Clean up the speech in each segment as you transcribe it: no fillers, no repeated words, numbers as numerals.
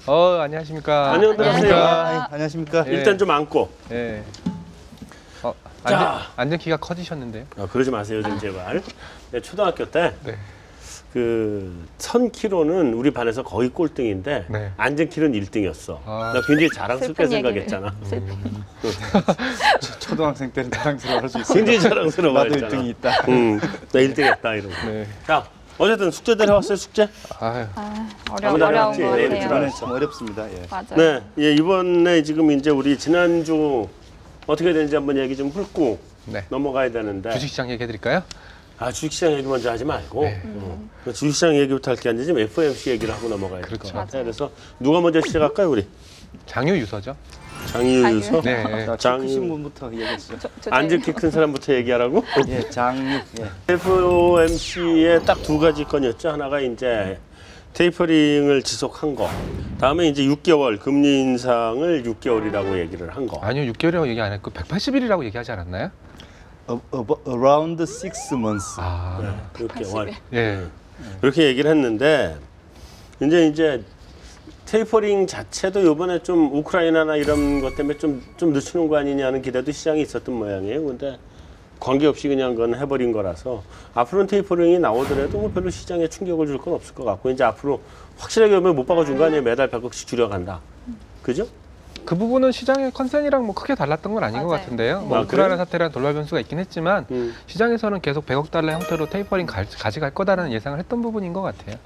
안녕하십니까. 안녕하세요. 안녕하십니까. 일단 좀 앉고. 예. 자. 앉은 키가 커지셨는데요. 그러지 마세요, 좀 제발. 초등학교 때. 네. 선 키로는 우리 반에서 거의 꼴등인데 네. 앉은 키로는 1등이었어. 나 굉장히 자랑스럽게 생각했잖아. 초등학생 때는 자랑스러워할 수 있어요. 굉장히 자랑스러워. 나도 1등이 있다. 나 1등했다 이러고. 네. 자, 어쨌든 숙제들 해왔어요, 숙제? 어려운 거 같아요. 이번엔 참 어렵습니다. 예. 맞아요. 네, 이번에 지금 이제 우리 지난주 어떻게 되는지 한번 얘기 좀 훑고 넘어가야 되는데. 주식시장 얘기해드릴까요? 주식시장 얘기 먼저 하지 말고 네. 주식시장 얘기부터 할 게 아니라 지금 FOMC 얘기를 하고 넘어가야 될 것 같아요. 그래서 누가 먼저 시작할까요, 우리? 장유유서죠. 장유유서? 네. 크신 분부터 얘기했어요. 앉은 키 큰 사람부터 얘기하라고? 예, 장유. 예. FOMC에 딱 두 가지 건이었죠. 하나가 이제 테이퍼링을 지속한 거. 다음에 이제 6개월 금리 인상을 6개월이라고 얘기를 한 거. 아니요, 6개월이라고 얘기 안 했고 180일이라고 얘기하지 않았나요? Around 6 months. 6개월. 예. 그렇게 얘기를 했는데 이제 테이퍼링 자체도 이번에 좀 우크라이나나 이런 것 때문에 좀 늦추는 거 아니냐는 기대도 시장에 있었던 모양이에요. 근데 관계없이 그냥 그건 해버린 거라서 앞으로는 테이퍼링이 나오더라도 뭐 별로 시장에 충격을 줄 건 없을 것 같고 이제 앞으로 확실하게 오면 못 박아준 거 아니에요. 매달 100억씩 줄여간다. 그죠? 그 부분은 시장의 컨센이랑 뭐 크게 달랐던 건 아닌 것 같은데요. 뭐 우크라이나 사태랑 돌발 변수가 있긴 했지만 시장에서는 계속 100억 달러 형태로 테이퍼링 가져갈 거다라는 예상을 했던 부분인 것 같아요.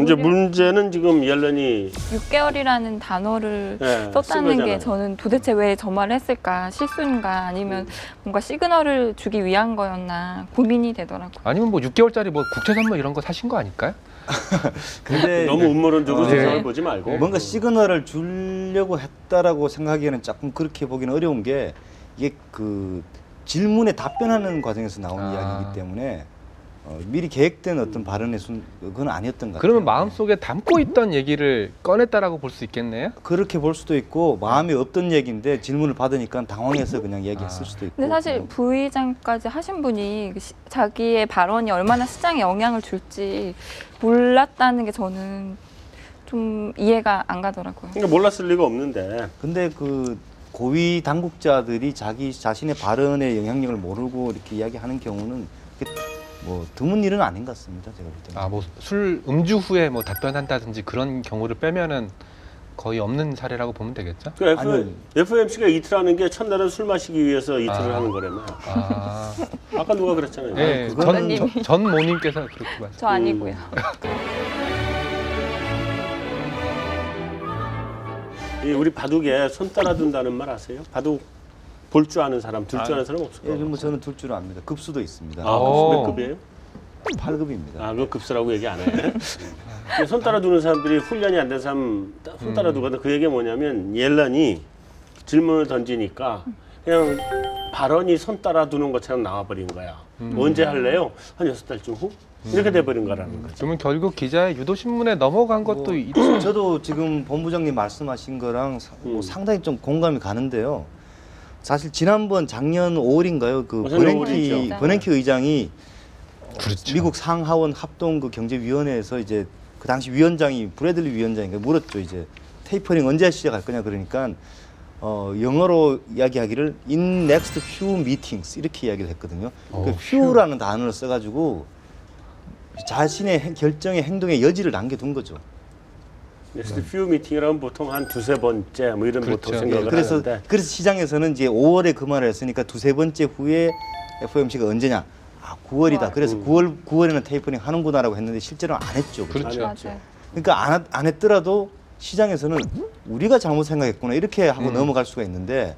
이제 문제는 지금 옐런이 6개월이라는 단어를 썼다는 게 저는 도대체 왜 저 말을 했을까? 실수인가? 아니면 뭔가 시그널을 주기 위한 거였나 고민이 되더라고요. 아니면 뭐 6개월짜리 뭐 국채 선물 이런 거 사신 거 아닐까요? 근데 너무 음모론적으로 세상을 보지 말고 뭔가 시그널을 주려고 했다라고 생각하기에는 조금 그렇게 보기는 어려운 게 이게 그 질문에 답변하는 과정에서 나온 이야기이기 때문에 미리 계획된 어떤 발언의 그건 아니었던 것 같아요. 그러면 마음속에 담고 있던 얘기를 꺼냈다라고 볼 수 있겠네요? 그렇게 볼 수도 있고 마음에 없던 얘기인데 질문을 받으니까 당황해서 그냥 얘기했을 수도 있고. 근데 사실 부의장까지 하신 분이 자기의 발언이 얼마나 시장에 영향을 줄지 몰랐다는 게 저는 좀 이해가 안 가더라고요. 그러니까 몰랐을 리가 없는데. 근데 그 고위 당국자들이 자기 자신의 발언의 영향력을 모르고 이렇게 이야기하는 경우는 뭐 드문 일은 아닌 것 같습니다. 제가 볼 때는. 뭐 술 음주 후에 뭐 답변한다든지 그런 경우를 빼면은 거의 없는 사례라고 보면 되겠죠? FOMC가 이틀하는 게 첫날은 술 마시기 위해서 이틀을 하는 거라며. 아까 누가 그랬잖아요. 네, 전 모님께서 그렇게 말씀. 저 아니고요. 우리 바둑에 손 따라 둔다는 말 아세요? 바둑 볼 줄 아는 사람, 둘 줄 아는 사람 없을 거예요. 뭐 저는 둘 줄 압니다. 급수도 있습니다. 몇 급이에요? 8급입니다. 그거 급수라고 얘기 안 해. 손 따라 두는 사람들이 훈련이 안 된 사람 손 따라 두거든. 그 얘기가 뭐냐면 옐런이 질문을 던지니까 그냥 발언이 손 따라 두는 것처럼 나와버린 거야. 언제 할래요? 한 6달쯤 후? 이렇게 돼버린 거라는 거죠. 그러면 결국 기자의 유도신문에 넘어간 것도 있죠. 저도 지금 본부장님 말씀하신 거랑 상당히 좀 공감이 가는데요. 사실 지난번 작년 5월인가요? 그 버냉키 의장이 그렇죠. 미국 상하원 합동 그 경제위원회에서 이제 그 당시 위원장이 브래들리 위원장인가 물었죠. 이제 테이퍼링 언제 시작할 거냐 그러니까 영어로 이야기하기를 in next few meetings 이렇게 이야기를 했거든요. 그 few라는 단어를 써가지고 자신의 결정의 행동의 여지를 남겨둔 거죠. next few meeting이라면 보통 한 두세 번째 뭐 이런 보통 생각을 하는데 그래서 시장에서는 이제 5월에 그 말을 했으니까 두세 번째 후에 FOMC가 언제냐? 9월이다. 그래서 9월에는 테이퍼링 하는구나라고 했는데 실제로는 안 했죠. 그렇죠. 그러니까 안 했더라도 시장에서는 우리가 잘못 생각했구나 이렇게 하고 넘어갈 수가 있는데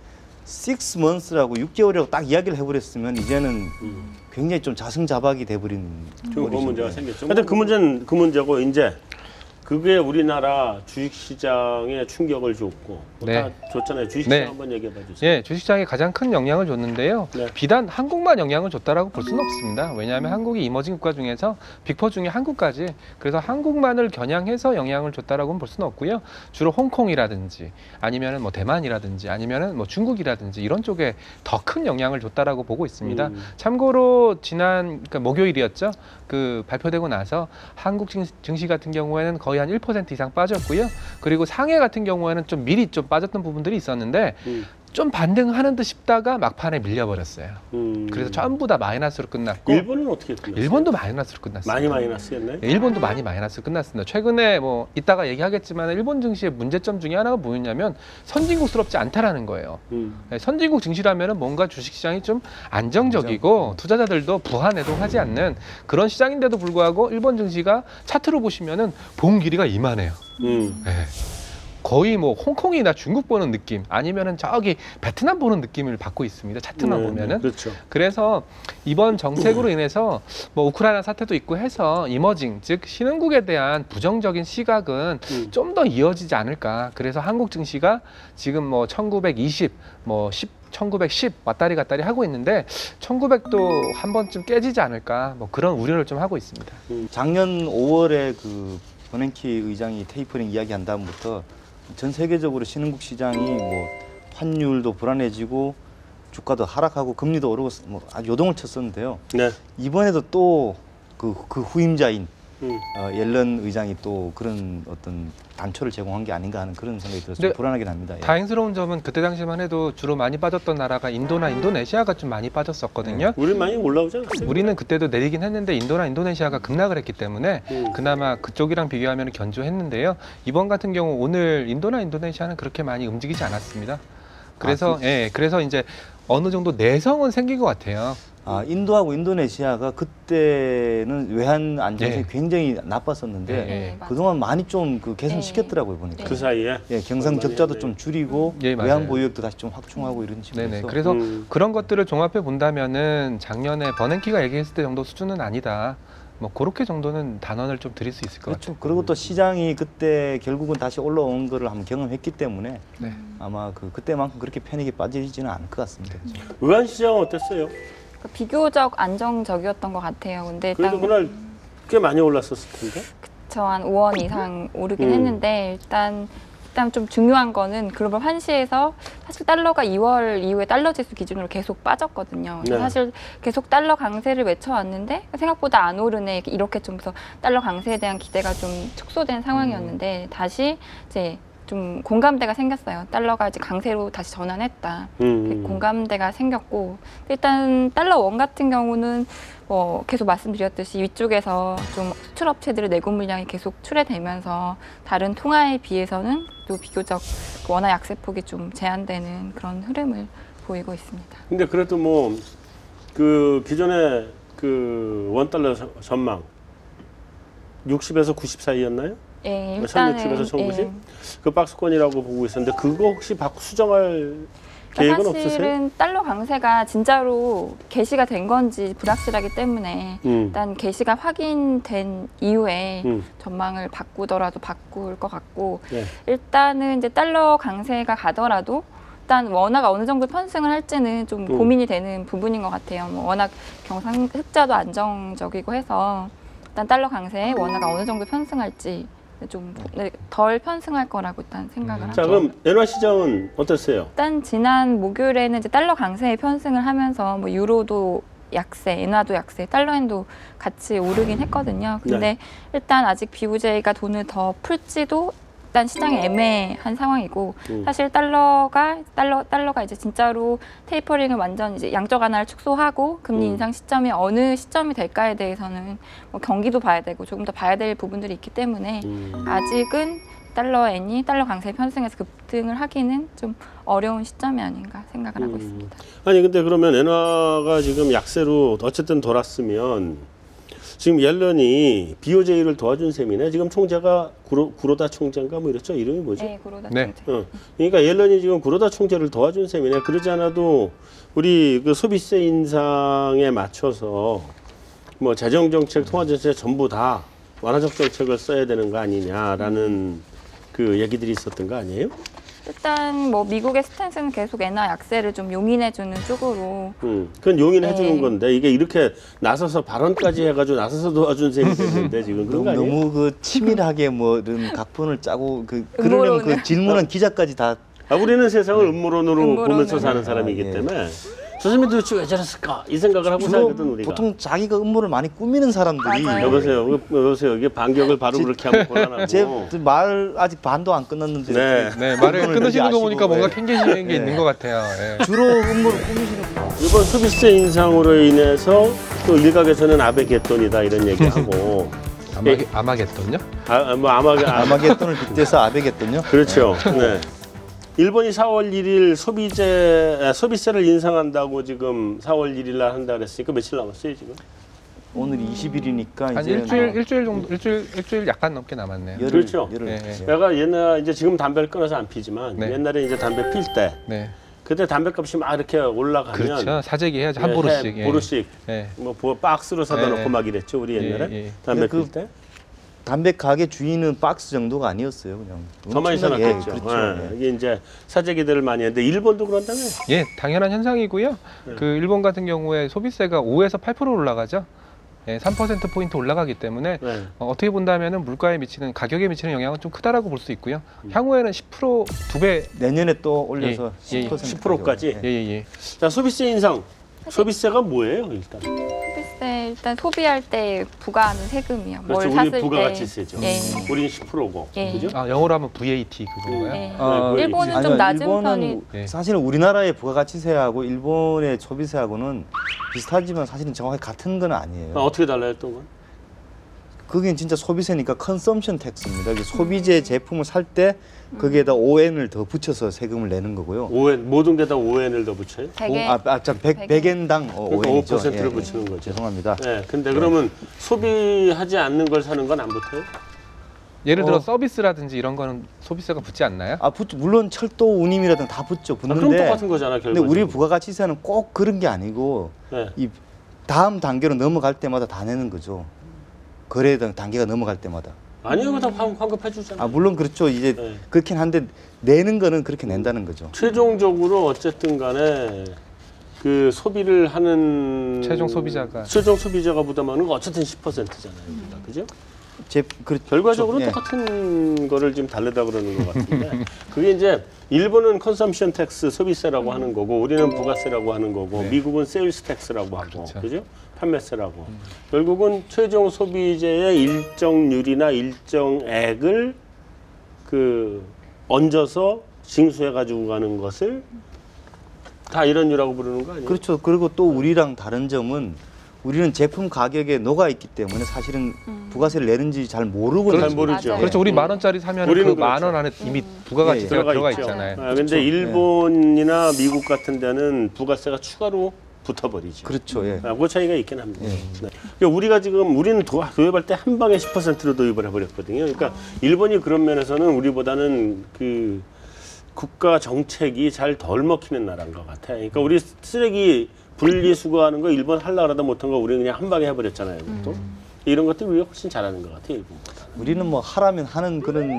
6 months라고 6개월이라고 딱 이야기를 해버렸으면 이제는 굉장히 좀 자승자박이 돼버린 그 문제가 생겼죠. 하여튼 그 문제고 이제 그게 우리나라 주식시장에 충격을 줬고 다 줬잖아요. 주식시장 한번 얘기해 봐 주세요. 네, 주식시장에 가장 큰 영향을 줬는데요. 비단 한국만 영향을 줬다라고 볼 수는 없습니다. 왜냐하면 한국이 이머징 국가 중에서 빅4 중에 한국까지 그래서 한국만을 겨냥해서 영향을 줬다라고는 볼 수는 없고요. 주로 홍콩이라든지 아니면은 뭐 대만이라든지 아니면은 뭐 중국이라든지 이런 쪽에 더 큰 영향을 줬다라고 보고 있습니다. 참고로 그러니까 목요일이었죠. 그 발표되고 나서 한국 증시 같은 경우에는 거의 거의 한 1% 이상 빠졌고요. 그리고 상해 같은 경우에는 좀 미리 좀 빠졌던 부분들이 있었는데 좀 반등하는 듯 싶다가 막판에 밀려버렸어요. 그래서 전부 다 마이너스로 끝났고. 일본은 어떻게 끝났어요? 일본도 마이너스로 끝났어요. 많이 마이너스였나요? 일본도 많이 마이너스로 끝났습니다. 최근에 뭐 이따가 얘기하겠지만 일본 증시의 문제점 중에 하나가 뭐였냐면 선진국스럽지 않다라는 거예요. 선진국 증시라면은 뭔가 주식시장이 좀 안정적이고 투자자들도 부하내동하지 않는 그런 시장인데도 불구하고 일본 증시가 차트로 보시면은 봉 길이가 이만해요. 네. 거의 뭐 홍콩이나 중국 보는 느낌 아니면은 저기 베트남 보는 느낌을 받고 있습니다. 차트만 보면은. 그렇죠. 그래서 이번 정책으로 인해서 뭐 우크라이나 사태도 있고 해서 이머징 즉 신흥국에 대한 부정적인 시각은 좀 더 이어지지 않을까. 그래서 한국 증시가 지금 뭐 1920, 뭐 1910 왔다리 갔다리 하고 있는데 1900도 한 번쯤 깨지지 않을까. 뭐 그런 우려를 좀 하고 있습니다. 작년 5월에 그 버냉키 의장이 테이퍼링 이야기한 다음부터 전 세계적으로 신흥국 시장이 뭐 환율도 불안해지고 주가도 하락하고 금리도 오르고 뭐 아주 요동을 쳤었는데요. 네. 이번에도 또 그 후임자인 옐런 의장이 또 그런 어떤 단초를 제공한 게 아닌가 하는 그런 생각이 들어서 좀 불안하긴 합니다. 예. 다행스러운 점은 그때 당시만 해도 주로 많이 빠졌던 나라가 인도나 인도네시아가 좀 많이 빠졌었거든요. 우리 많이 올라오지 않았어요? 우리는 그때도 내리긴 했는데 인도나 인도네시아가 급락을 했기 때문에 그나마 그쪽이랑 비교하면 견조했는데요. 이번 같은 경우 오늘 인도나 인도네시아는 그렇게 많이 움직이지 않았습니다. 그래서 그래서 이제 어느 정도 내성은 생긴 것 같아요. 인도하고 인도네시아가 그때는 외환 안정성이 굉장히 나빴었는데 그동안 많이 좀 그 개선시켰더라고요 보니까. 그 사이에 경상 적자도 좀 줄이고 외환 보유액도 다시 좀 확충하고 이런 식으로 해서. 그래서 그런 것들을 종합해 본다면은 작년에 버냉키가 얘기했을 때 정도 수준은 아니다. 뭐 그렇게 정도는 단언을 좀 드릴 수 있을 것 같아요. 그리고 또 시장이 그때 결국은 다시 올라온 거를 한번 경험했기 때문에 아마 그때만큼 그렇게 패닉에 빠지지는 않을 것 같습니다. 외환 시장은 어땠어요? 비교적 안정적이었던 것 같아요. 근데 그래도 그날 꽤 많이 올랐었을 텐데. 그쵸, 한 5원 이상 오르긴 했는데 일단 좀 중요한 거는 글로벌 환시에서 사실 달러가 2월 이후에 달러 지수 기준으로 계속 빠졌거든요. 사실 계속 달러 강세를 외쳐왔는데 생각보다 안 오르네 이렇게 좀 그래서 달러 강세에 대한 기대가 좀 축소된 상황이었는데 다시 이제 좀 공감대가 생겼어요. 달러가 이제 강세로 다시 전환했다. 공감대가 생겼고 일단 달러 원 같은 경우는 계속 말씀드렸듯이 위쪽에서 좀 수출 업체들의 내고 물량이 계속 출해되면서 다른 통화에 비해서는 또 비교적 원화 약세폭이 좀 제한되는 그런 흐름을 보이고 있습니다. 근데 그래도 뭐 그 기존에 그 원달러 전망 60에서 90 사이였나요? 예, 일단은 1600에서 1090? 그 박스권이라고 보고 있었는데 그거 혹시 수정할 계획은 없으세요? 사실은 달러 강세가 진짜로 개시가 된 건지 불확실하기 때문에 일단 개시가 확인된 이후에 전망을 바꾸더라도 바꿀 것 같고 일단은 이제 달러 강세가 가더라도 일단 원화가 어느 정도 편승을 할지는 좀 고민이 되는 부분인 것 같아요. 뭐 워낙 경상 흑자도 안정적이고 해서 일단 달러 강세에 원화가 어느 정도 편승할지 좀 덜 편승할 거라고 일단 생각을 하죠. 자, 그럼 엔화 시장은 어땠어요? 일단 지난 목요일에는 이제 달러 강세에 편승을 하면서 뭐 유로도 약세, 엔화도 약세, 달러엔도 같이 오르긴 했거든요. 근데 일단 아직 BOJ가 돈을 더 풀지도 일단 시장이 애매한 상황이고 사실 달러가 이제 진짜로 테이퍼링을 완전 이제 양적 완화를 축소하고 금리 인상 시점이 어느 시점이 될까에 대해서는 뭐 경기도 봐야 되고 조금 더 봐야 될 부분들이 있기 때문에 아직은 달러엔이 달러 강세 편승해서 급등을 하기는 좀 어려운 시점이 아닌가 생각을 하고 있습니다. 아니 근데 그러면 엔화가 지금 약세로 어쨌든 돌았으면 지금 옐런이 BOJ를 도와준 셈이네. 지금 총재가 구로다 총재인가 뭐 이랬죠? 이름이 뭐지? 네, 구로다 총재. 그러니까 옐런이 지금 구로다 총재를 도와준 셈이네. 그러지 않아도 우리 그 소비세 인상에 맞춰서 뭐 재정 정책, 통화 정책 전부 다 완화적 정책을 써야 되는 거 아니냐라는 그 얘기들이 있었던 거 아니에요? 일단 뭐 미국의 스탠스는 계속 엔화 약세를 좀 용인해주는 쪽으로. 그건 용인해주는 건데 이게 이렇게 나서서 발언까지 해가지고 나서서 도와준 셈이 됐는데 지금 그런 거 아니에요? 너무 그 치밀하게 뭐 이런 각본을 짜고 그러려면 그 질문한 기자까지 다. 우리는 세상을 음모론으로 보면서 사는 사람이기 때문에 조선민들 도대체 왜 저랬을까 이 생각을 하고 주로 살거든 우리가. 보통 자기가 음모를 많이 꾸미는 사람들이 맞아요. 여보세요. 이게 반격을 바로 그렇게 하면 곤란하고. 제 말 아직 반도 안 끝났는데 네. 네, 말을 음모를 끊으시는 거 아시고, 보니까 뭔가 네. 캥기시는 게 네. 있는 것 같아요. 예. 주로 음모를 꾸미시는 이번 소비세 인상으로 인해서 또 일각에서는 아베 개돈이다 이런 얘기하고. 아마겟돈요? 아마겟돈을 빗대서 아베겟돈요. 그렇죠. 네. 일본이 4월 1일 소비세를 인상한다고 지금 4월 1일 날 한다 그랬으니까 며칠 남았어요 지금? 오늘 20일이니까 한 이제 일주일 정도, 일주일 약간 넘게 남았네요. 열흘, 그렇죠. 열흘. 네, 네. 내가 옛날 이제 지금 담배를 끊어서 안 피지만 네. 옛날에 이제 담배 필 때 네, 그때 담배값이 막 이렇게 올라가면 그렇죠. 사재기 해야죠. 한 보루씩. 예. 보루씩 예. 뭐 박스로 사다 네. 놓고 막 이랬죠 우리 옛날에 예, 예. 담배 그 필 때. 담배 가게 주인은 박스 정도가 아니었어요. 그냥 더 많이 엄청나게, 사놨겠죠. 예, 그렇죠. 예. 이게 이제 사재기들을 많이 했는데 일본도 그런다며? 예, 당연한 현상이고요. 네. 그 일본 같은 경우에 소비세가 5에서 8% 올라가죠. 예, 3% 포인트 올라가기 때문에 네. 어떻게 본다면은 물가에 미치는 가격에 미치는 영향은 좀 크다라고 볼 수 있고요. 향후에는 10% 2배. 내년에 또 올려서 예, 예. 10%까지? 예. 예. 자 소비세 인상. 소비세가 뭐예요 일단? 소비세 일단 소비할 때 부과하는 세금이요. 그렇죠. 뭘 샀을 우리 부가가치 때. 세죠. 예. 우리는 10%고. 예. 그죠? 아, 영어로 하면 VAT 그건가요? 예. 아, 네, 일본은 아니요, 좀 낮은 일본은 편이. 예. 사실은 우리나라의 부가가치세하고 일본의 소비세하고는 비슷하지만 사실은 정확히 같은 건 아니에요. 어떻게 달라요 또? 그건? 그게 진짜 소비세니까 컨섬션 텍스입니다. 이게 소비재 제품을 살 때 거기에다 ON을 더 붙여서 세금을 내는 거고요. 모든 데다 5엔을 더 붙여요? 되게 100엔당 그러니까 5엔이죠. 5%를 붙이는 거죠. 죄송합니다. 네, 근데 그러면 소비하지 않는 걸 사는 건 안 붙어요? 예를 들어 어. 서비스라든지 이런 거는 소비세가 붙지 않나요? 물론 철도 운임이라든 다 붙죠. 그럼 붙는데 똑같은 거잖아 근데 결국. 우리 부가가치세는 꼭 그런 게 아니고 네. 이 다음 단계로 넘어갈 때마다 다 내는 거죠. 거래 단계가 넘어갈 때마다. 아니요, 그거 다 환급해 주잖아요. 물론 그렇죠. 이제 네. 그렇긴 한데 내는 거는 그렇게 낸다는 거죠. 최종적으로 어쨌든 간에 그 소비를 하는 최종 소비자가 부담하는 건 어쨌든 10%잖아요. 그죠? 그렇죠. 결과적으로 예. 똑같은 거를 지금 다르다 그러는 것 같은데 그게 이제 일본은 컨섬션 텍스 소비세라고 하는 거고 우리는 부가세라고 하는 거고 네. 미국은 세일스 텍스라고 하고 그렇죠. 그죠? 판매세라고 결국은 최종 소비재의 일정률이나 일정액을 그 얹어서 징수해 가지고 가는 것을 다 이런 류라고 부르는 거 아니에요? 그렇죠. 그리고 또 우리랑 다른 점은 우리는 제품 가격에 녹아 있기 때문에 사실은 부가세를 내는지 잘 모르고 잘 내죠. 모르죠. 맞아요. 그렇죠. 우리 10,000원짜리 사면 우리는 그 10,000원 안에 이미 부가가치세가 들어가 있죠. 있잖아요. 근데 그렇죠. 일본이나 미국 같은 데는 부가세가 추가로 붙어버리죠. 그렇죠. 예. 그 차이가 있긴 합니다. 네. 그러니까 우리는 도입할 때 한 방에 10%로 도입을 해버렸거든요. 그러니까 일본이 그런 면에서는 우리보다는 그 국가 정책이 잘 덜 먹히는 나라인 것 같아요. 그러니까 우리 쓰레기 분리수거하는 거 일본 하려고 하다 못한 거 우리는 그냥 한 방에 해버렸잖아요. 또 이런 것들 우리가 훨씬 잘하는 것 같아요. 일본보다. 우리는 뭐 하라면 하는 그런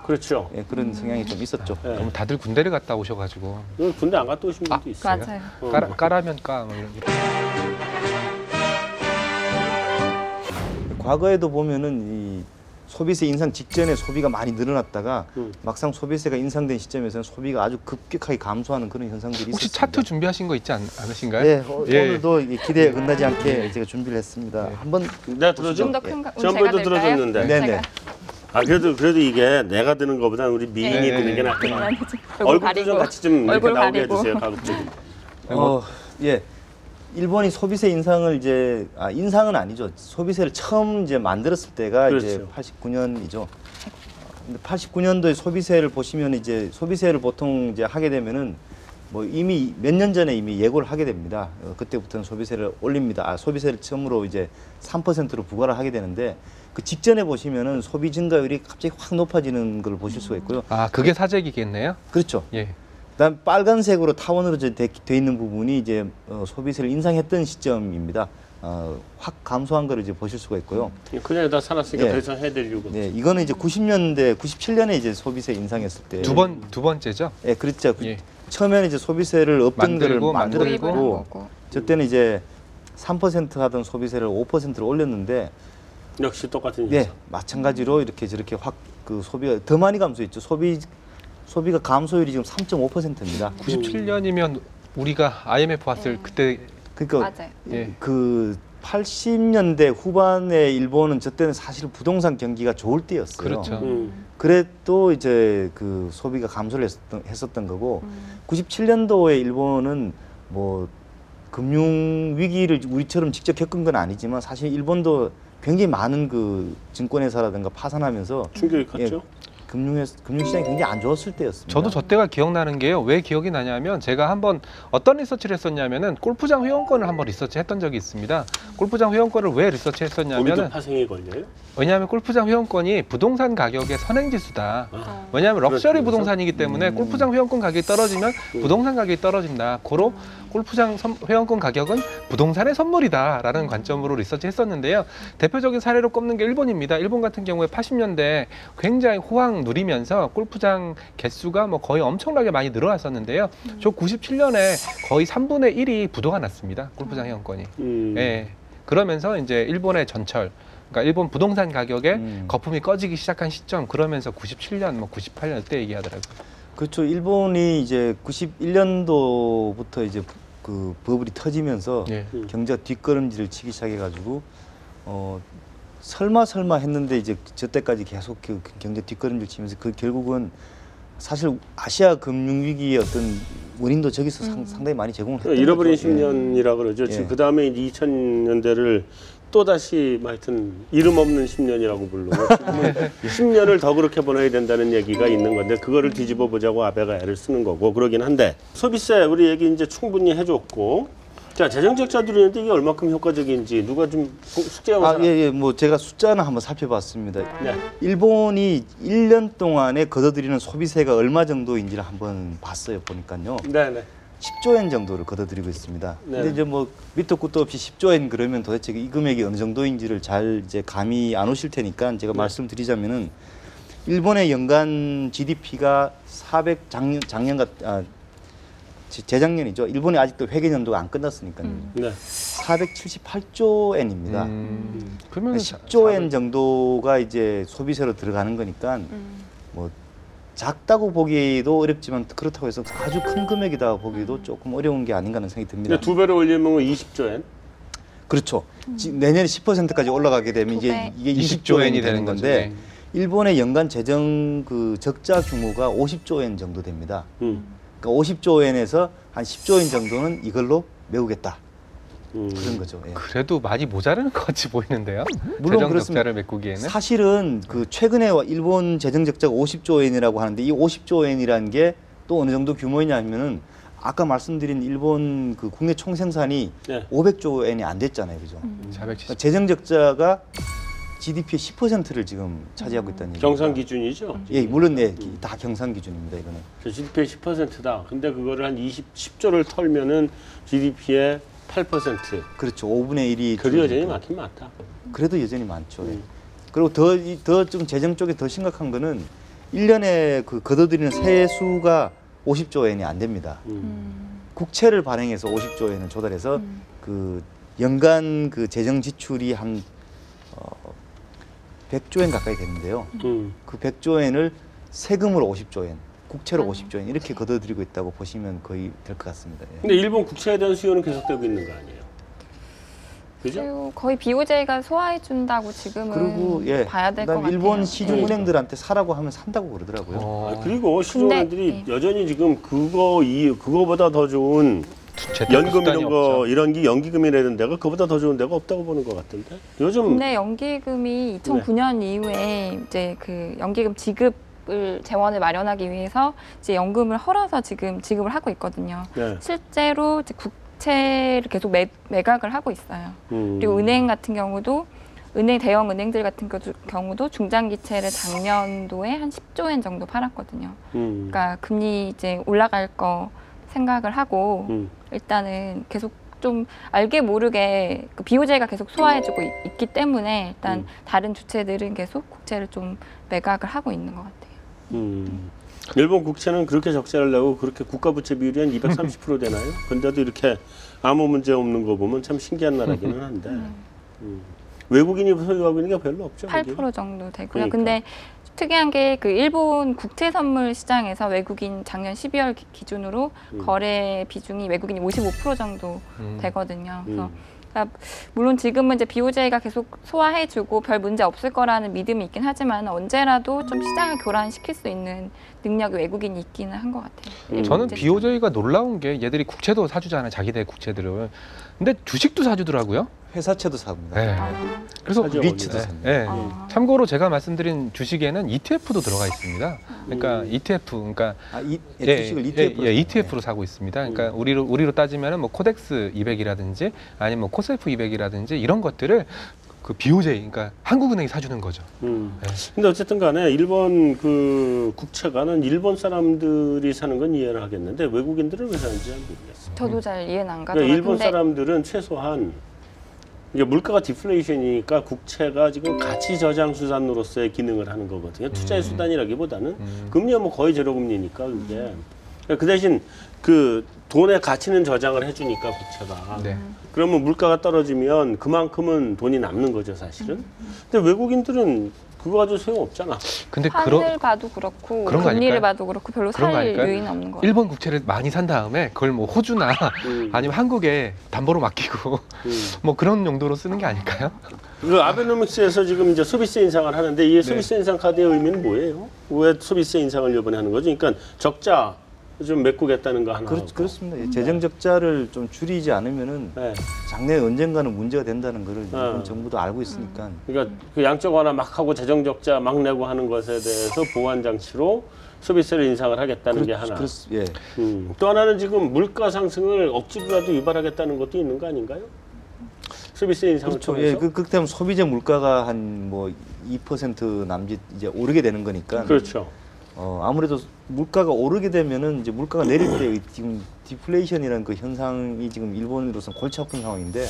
그렇죠. 그런 성향이 좀 있었죠. 네. 너무 다들 군대를 갔다 오셔가지고 군대 안 갔다 오신 분도 있어요. 맞아요. 까라면 까 뭐 이런. 과거에도 보면은 이 소비세 인상 직전에 소비가 많이 늘어났다가 막상 소비세가 인상된 시점에서는 소비가 아주 급격하게 감소하는 그런 현상들이 혹시 있었습니다. 차트 준비하신 거 있지 않으신가요? 네, 예. 오늘도 이 기대에 끝나지 않게 제가 준비를 했습니다. 한번 내가 들어줘? 좀 더 큰가? 전부에도 들어줬는데. 네네. 아 그래도 이게 내가 드는 것보다 우리 미인이 네. 드는 게 낫구나. 얼굴 얼굴도 가리고 좀 같이 좀 이렇게 얼굴 나오게 가리고. 해주세요. 가급적이면. 예. 일본이 소비세 인상을 이제 인상은 아니죠. 소비세를 처음 이제 만들었을 때가 이제 그렇죠. 89년이죠. 근데 89년도에 소비세를 보시면 이제 소비세를 보통 이제 하게 되면은 뭐 이미 몇 년 전에 이미 예고를 하게 됩니다. 그때부터는 소비세를 올립니다. 소비세를 처음으로 이제 3%로 부과를 하게 되는데 그 직전에 보시면은 소비 증가율이 갑자기 확 높아지는 걸 보실 수가 있고요. 아, 그게 사재기겠네요. 그렇죠. 예. 그다음 빨간색으로 타원으로 돼 있는 부분이 이제 소비세를 인상했던 시점입니다. 확 감소한 거를 이제 보실 수가 있고요. 그냥 다 살았으니까 예. 더 이상 해야 될 이유가 없죠. 네, 이거는 이제 90년대, 97년에 이제 소비세 인상했을 때 두 번째죠. 예, 그렇죠. 예. 처음에는 이제 소비세를 없던 거를 만들고, 만들었고, 저 때는 이제 3% 하던 소비세를 5%로 올렸는데, 역시 똑같은 네, 현상. 마찬가지로 이렇게 저렇게 확 그 소비가 더 많이 감소했죠. 소비가 감소율이 지금 3.5%입니다. 97년이면 우리가 IMF 왔을 그때 그러니까 맞아요. 예. 그 80년대 후반에 일본은 저 때는 사실 부동산 경기가 좋을 때였어요. 그렇죠. 그래도 이제 그 소비가 감소를 했었던 거고 97년도에 일본은 뭐 금융 위기를 우리처럼 직접 겪은 건 아니지만 사실 일본도 굉장히 많은 그 증권회사라든가 파산하면서 충격이 컸죠. 금융시장이 굉장히 안 좋았을 때였습니다. 저도 저 때가 기억나는 게요. 왜 기억이 나냐면 제가 한번 어떤 리서치를 했었냐면은 골프장 회원권을 한번 리서치했던 적이 있습니다. 골프장 회원권을 왜 리서치했었냐면은 우리도 파생이 걸려요? 왜냐하면 골프장 회원권이 부동산 가격의 선행지수다. 왜냐하면 럭셔리 부동산이기 때문에 골프장 회원권 가격이 떨어지면 부동산 가격이 떨어진다. 고로 골프장 회원권 가격은 부동산의 선물이다라는 관점으로 리서치했었는데요. 대표적인 사례로 꼽는 게 일본입니다. 일본 같은 경우에 80년대 굉장히 호황 누리면서 골프장 개수가 뭐 거의 엄청나게 많이 늘어났었는데요. 저 97년에 거의 3분의 1이 부도가 났습니다. 골프장 회원권이. 예. 그러면서 이제 일본의 전철, 그러니까 일본 부동산 가격에 거품이 꺼지기 시작한 시점, 그러면서 97년, 뭐 98년 때 얘기하더라고요. 그렇죠. 일본이 이제 91년도부터 이제 그 버블이 터지면서 예. 경제가 뒷걸음질을 치기 시작해가지고 설마 했는데 이제 저 때까지 계속 그 경제 뒷걸음질 치면서 그 결국은 사실 아시아 금융 위기의 어떤 원인도 저기서 상당히 많이 제공을 했던 잃어버린 거죠. 10년이라 그러죠. 예. 그 다음에 2000년대를 또 다시 하여튼 이름 없는 10년이라고 부르고 10년을 더 그렇게 보내야 된다는 얘기가 있는 건데 그거를 뒤집어 보자고 아베가 애를 쓰는 거고 그러긴 한데 소비세 우리 얘기 이제 충분히 해줬고 자 재정적자들이 있는데 이게 얼마큼 효과적인지 누가 좀 숙제하고 예. 뭐 제가 숫자는 한번 살펴봤습니다. 네. 일본이 1년 동안에 걷어들이는 소비세가 얼마 정도인지를 한번 봤어요. 보니까요. 네네. 10조엔 정도를 걷어들이고 있습니다. 네. 근데 이제 뭐 밑도 끝도 없이 10조엔 그러면 도대체 이 금액이 어느 정도인지를 잘 이제 감이 안 오실 테니까 제가 말씀드리자면은 일본의 연간 GDP가 재작년이죠. 일본이 아직도 회계연도가 안 끝났으니까요. 네. 478조엔입니다. 그러면 10조엔 정도가 이제 소비세로 들어가는 거니까 뭐 작다고 보기도 어렵지만 그렇다고 해서 아주 큰 금액이다 보기도 조금 어려운 게 아닌가 하는 생각이 듭니다. 근데 2배로 올리면 20조엔. 그렇죠. 내년에 10%까지 올라가게 되면 이제 이게 20조엔이 되는 건데 일본의 연간 재정 그 적자 규모가 50조엔 정도 됩니다. 그러니까 50조엔에서 한 10조엔 정도는 이걸로 메우겠다. 그런 거죠. 예. 그래도 많이 모자르는 것 같이 보이는데요. 물론 재정 그렇습니다. 적자를 메꾸기에는. 사실은 그 최근에 일본 재정 적자가 50조엔이라고 하는데 이 50조엔이라는 게 또 어느 정도 규모이냐면은 아까 말씀드린 일본 그 국내 총생산이 네. 500조엔이 안 됐잖아요, 그죠? 470. 그러니까 재정 적자가 GDP의 10%를 지금 차지하고 있다는 얘기죠. 경상 기준이죠. 예, 물론 다 경상 기준입니다, 이거는. GDP의 10%다. 근데 그거를 한 10조를 털면은 GDP의 8%. 그렇죠. 5분의 1이 그리 여전히 많긴 많다. 그래도 여전히 많죠. 예. 그리고 더 좀 재정 쪽에 더 심각한 거는 1년에 그 걷어들이는 세수가 50조엔이 안 됩니다. 국채를 발행해서 50조엔을 조달해서 그 연간 그 재정 지출이 한 100조엔 가까이 되는데요. 그 100조엔을 세금으로 50조엔, 국채로 50조엔 이렇게 걷어들이고 있다고 보시면 거의 될 것 같습니다. 예. 근데 일본 국채에 대한 수요는 계속되고 있는 거 아니에요? 그죠? 거의 BOJ가 소화해 준다고 지금은 그리고 봐야 될 것 같아요. 일본 시중은행들한테 사라고 하면 산다고 그러더라고요. 그리고 시중은행들이 여전히 지금 그거보다 더 좋은 연금 이런 게 연기금이라는 데가 그보다 더 좋은 데가 없다고 보는 것 같은데 요즘. 근데 연기금이 2009년 이후에 이제 그 연기금 지급을 재원을 마련하기 위해서 이제 연금을 헐어서 지금 지급을 하고 있거든요. 네. 실제로 이제 국채를 계속 매각을 하고 있어요. 그리고 은행 같은 경우도 대형 은행들 같은 경우도 중장기채를 작년도에 한 10조엔 정도 팔았거든요. 그러니까 금리 이제 올라갈 거 생각을 하고 일단은 계속 좀 알게 모르게 그 BOJ가 계속 소화해주고 있기 때문에 일단 다른 주체들은 계속 국채를 좀 매각을 하고 있는 것 같아요. 일본 국채는 그렇게 적자를 내고 그렇게 국가 부채 비율이 한 230% 되나요? 근데도 이렇게 아무 문제 없는 거 보면 참 신기한 나라기는 한데 외국인이 소유하고 있는 게 별로 없죠. 8% 정도 되고요. 그러니까. 근데 특이한 게 그 일본 국채 선물 시장에서 외국인 작년 12월 기준으로 거래 비중이 외국인이 55% 정도 되거든요. 그래서 그러니까 물론 지금은 이제 BOJ가 계속 소화해주고 별 문제 없을 거라는 믿음이 있긴 하지만 언제라도 좀 시장을 교란시킬 수 있는 능력이 외국인이 있기는 한 것 같아요. 저는 BOJ가 놀라운 게 얘들이 국채도 사주잖아요. 자기네 국채들을. 근데 주식도 사주더라고요. 회사채도 삽니다. 네. 그래서 리츠도 삽니다. 네. 참고로 제가 말씀드린 주식에는 ETF도 들어가 있습니다. 그러니까 ETF, 그러니까 주식을 ETF로, ETF로 사고 있습니다. 그러니까 우리로 따지면은 뭐 코덱스 200이라든지 아니면 뭐 코세프 200이라든지 이런 것들을 그 BOJ, 그러니까 한국은행이 사주는 거죠. 근데 어쨌든 간에 일본 그 국채가는 일본 사람들이 사는 건 이해를 하겠는데 외국인들은 왜 사는지 잘 모르겠어요. 저도 잘 이해는 안 가더라고요. 그러니까 일본 사람들은 최소한 이게 물가가 디플레이션이니까 국채가 지금 가치 저장 수단으로서의 기능을 하는 거거든요. 투자의 수단이라기보다는 금리가 뭐 거의 제로금리니까 그게 그 대신 그 돈의 가치는 저장을 해주니까 국채가. 네. 그러면 물가가 떨어지면 그만큼은 돈이 남는 거죠, 사실은. 근데 외국인들은 그거 가지고 소용없잖아. 근데 환을 봐도 그렇고 그런 거 금리를 아닐까요? 봐도 그렇고 별로 그런 거 살 아닐까요? 요인은 없는 것 같아요. 일본 국채를 많이 산 다음에 그걸 뭐 호주나 아니면 한국에 담보로 맡기고 뭐 그런 용도로 쓰는 게 아닐까요? 그 아베노믹스에서 지금 이제 소비세 인상을 하는데 이 소비세 인상 카드의 의미는 뭐예요? 왜 소비세 인상을 이번에 하는 거죠? 그러니까 적자 좀 메꾸겠다는 거 하나. 그렇습니다. 재정 적자를 좀 줄이지 않으면은 작년에 언젠가는 문제가 된다는 거를 일본 정부도 알고 있으니까. 그러니까 그 양적 완화 막 하고 재정 적자 막 내고 하는 것에 대해서 보완 장치로 소비세를 인상을 하겠다는 게 하나. 예. 또 하나는 지금 물가 상승을 억지로라도 유발하겠다는 것도 있는 거 아닌가요? 소비세 인상을 그렇죠. 통해서. 예, 그렇기 때문에 소비재 물가가 한 뭐 2% 남짓 이제 오르게 되는 거니까. 그렇죠. 아무래도 물가가 오르게 되면은 이제 물가가 내릴 때 지금 디플레이션이라는 그 현상이 지금 일본으로서 골치 아픈 상황인데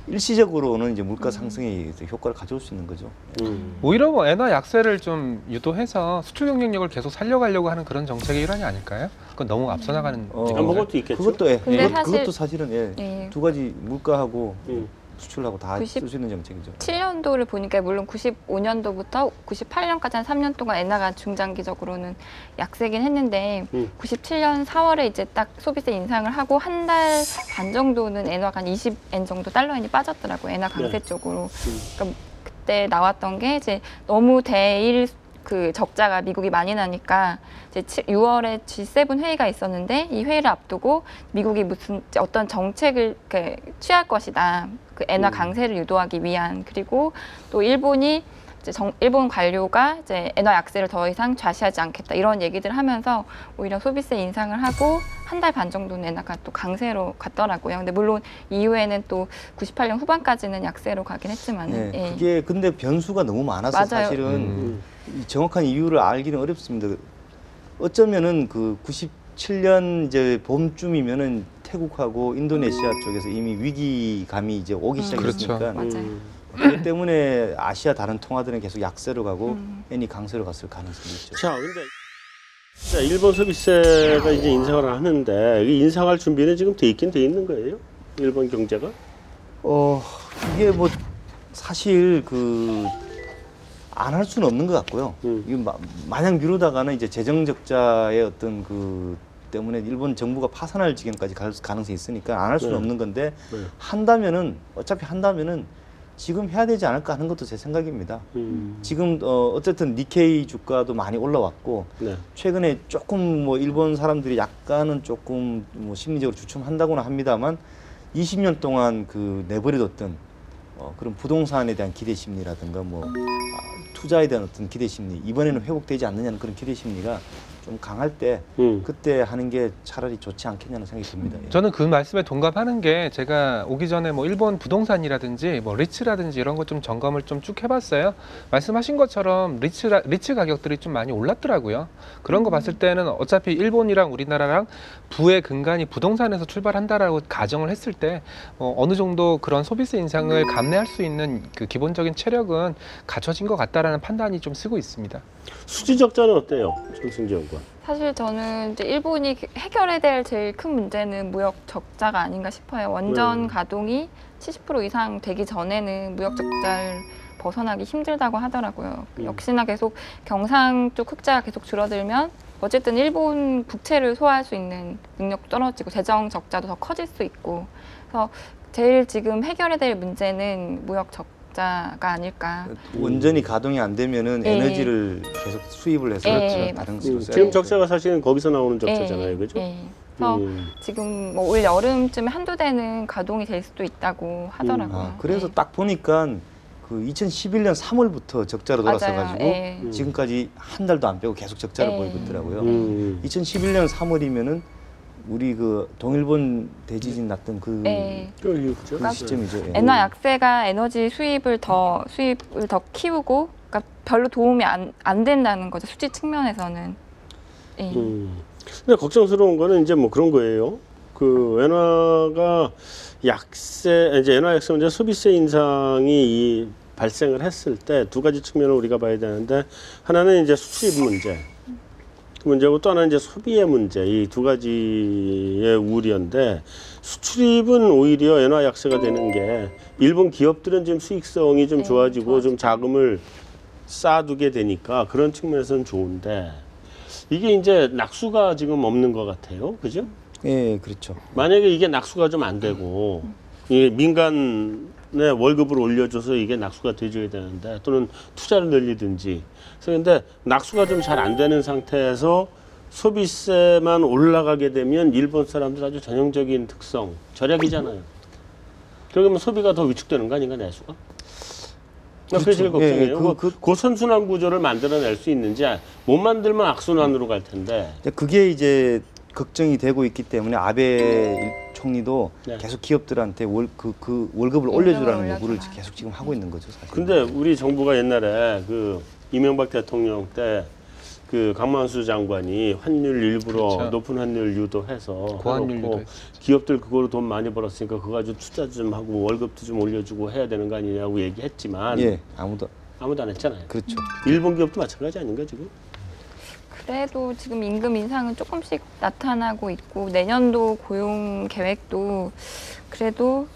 일시적으로는 이제 물가 상승에 효과를 가져올 수 있는 거죠. 오히려 뭐 엔화 약세를 좀 유도해서 수출 경쟁력을 계속 살려가려고 하는 그런 정책의 일환이 아닐까요? 그건 너무 앞서 나가는 그것도 있겠죠. 그것도 근데 그것도 사실은 두 가지 물가하고 수출하고 다 쓸 수 있는 정책이죠. 7년도를 보니까 물론 95년도부터 98년까지 한 3년 동안 엔화가 중장기적으로는 약세긴 했는데 97년 4월에 이제 딱 소비세 인상을 하고 한 달 반 정도는 엔화가 한 20엔 정도 달러엔이 빠졌더라고요. 엔화 강세 쪽으로. 그러니까 그때 나왔던 게 이제 너무 대일 그 적자가 미국이 많이 나니까 이제 6월에 G7 회의가 있었는데 이 회의를 앞두고 미국이 무슨 어떤 정책을 취할 것이다. 그 엔화 강세를 유도하기 위한. 그리고 또 일본이 이제 일본 관료가 이제 엔화 약세를 더 이상 좌시하지 않겠다 이런 얘기들 하면서 오히려 소비세 인상을 하고 한 달 반 정도는 엔화가 또 강세로 갔더라고요. 근데 물론 이후에는 또 98년 후반까지는 약세로 가긴 했지만은 그게 근데 변수가 너무 많아서 맞아요. 사실은 정확한 이유를 알기는 어렵습니다. 어쩌면은 그 97년 이제 봄쯤이면은 태국하고 인도네시아 쪽에서 이미 위기감이 이제 오기 시작했으니까 맞아요. 그렇기 때문에 아시아 다른 통화들은 계속 약세로 가고 엔이 강세로 갔을 가능성이 있죠. 자, 근데 일본 소비세가 이제 인상을 하는데 이 인상할 준비는 지금 돼 있긴 돼 있는 거예요? 일본 경제가? 이게 뭐 사실 안 할 수는 없는 것 같고요. 이게 마냥 미루다가는 이제 재정 적자의 어떤 그 때문에 일본 정부가 파산할 지경까지 갈 가능성이 있으니까 안 할 수는 없는 건데 어차피 한다면은 지금 해야 되지 않을까 하는 것도 제 생각입니다. 지금 어쨌든 니케이 주가도 많이 올라왔고 최근에 조금 뭐 일본 사람들이 약간은 조금 뭐 심리적으로 주춤한다고는 합니다만 20년 동안 그 내버려뒀던 그런 부동산에 대한 기대 심리라든가 뭐 투자에 대한 어떤 기대 심리 이번에는 회복되지 않느냐는 그런 기대 심리가 좀 강할 때 그때 하는 게 차라리 좋지 않겠냐는 생각이 듭니다. 저는 그 말씀에 동감하는 게 제가 오기 전에 뭐 일본 부동산이라든지 뭐 리츠라든지 이런 것 좀 점검을 좀 쭉 해봤어요. 말씀하신 것처럼 리츠 가격들이 좀 많이 올랐더라고요. 그런 거 봤을 때는 어차피 일본이랑 우리나라랑 부의 근간이 부동산에서 출발한다라고 가정을 했을 때 어느 정도 그런 소비세 인상을 감내할 수 있는 그 기본적인 체력은 갖춰진 것 같다라는 판단이 좀 쓰고 있습니다. 수지 적자는 어때요, 정승지원관? 사실 저는 이제 일본이 해결해야 될 제일 큰 문제는 무역 적자가 아닌가 싶어요. 원전 가동이 70% 이상 되기 전에는 무역 적자를 벗어나기 힘들다고 하더라고요. 역시나 계속 경상 쪽 흑자가 계속 줄어들면 어쨌든 일본 국채를 소화할 수 있는 능력도 떨어지고 재정 적자도 더 커질 수 있고 그래서 제일 지금 해결해야 될 문제는 무역 적자가 아닐까. 온전히 가동이 안 되면은 예. 에너지를 계속 수입을 해서 예, 다른 식으로 지금 적자가 사실은 거기서 나오는 적자잖아요, 그죠? 예. 그래서 지금 뭐 올 여름쯤에 한두 대는 가동이 될 수도 있다고 하더라고요. 그래서 예. 딱 보니까 그 2011년 3월부터 적자로 돌아서가지고 맞아요. 예. 지금까지 한 달도 안 빼고 계속 적자를 보이고 있더라고요. 2011년 3월이면은 우리 그 동일본 대지진 났던 그 그 시점이죠. 예. 엔화 약세가 에너지 수입을 더 키우고 그러니까 별로 도움이 안 된다는 거죠. 수지 측면에서는. 예. 근데 걱정스러운 거는 이제 뭐 그런 거예요. 그 엔화가 이제 엔화 약세 문제 소비세 인상이 발생을 했을 때 두 가지 측면을 우리가 봐야 되는데 하나는 이제 수출입 문제. 그 문제고 또 하나는 이제 소비의 문제. 이 두 가지의 우려인데 수출입은 오히려 엔화 약세가 되는 게 일본 기업들은 지금 수익성이 좀 좋아지고 좀 자금을 쌓아두게 되니까 그런 측면에서는 좋은데 이게 이제 낙수가 지금 없는 것 같아요. 그죠? 예, 그렇죠. 만약에 이게 낙수가 좀 안 되고 이게 민간의 월급을 올려줘서 이게 낙수가 돼줘야 되는데 또는 투자를 늘리든지 그런데 낙수가 좀 잘 안 되는 상태에서 소비세만 올라가게 되면 일본 사람들 아주 전형적인 특성 절약이잖아요. 그러면 소비가 더 위축되는 거 아닌가 내수가? 그게 제일 걱정이에요. 그 선순환 구조를 만들어낼 수 있는지 못 만들면 악순환으로 갈 텐데. 그게 이제 걱정이 되고 있기 때문에 아베 총리도 계속 기업들한테 그 월급을 올려주라는 요구를 계속 지금 하고 있는 거죠. 사실. 근데 우리 정부가 옛날에 그 이명박 대통령 때 그 강만수 장관이 환율 일부러 그렇죠. 높은 환율 유도해서 고환율 해놓고 유도했죠. 기업들 그거로 돈 많이 벌었으니까 그거 가지고 투자 좀 하고 월급도 좀 올려주고 해야 되는 거 아니냐고 얘기했지만 예, 아무도 안 했잖아요. 그렇죠. 일본 기업도 마찬가지 아닌가 지금? 그래도 지금 임금 인상은 조금씩 나타나고 있고 내년도 고용 계획도 그래도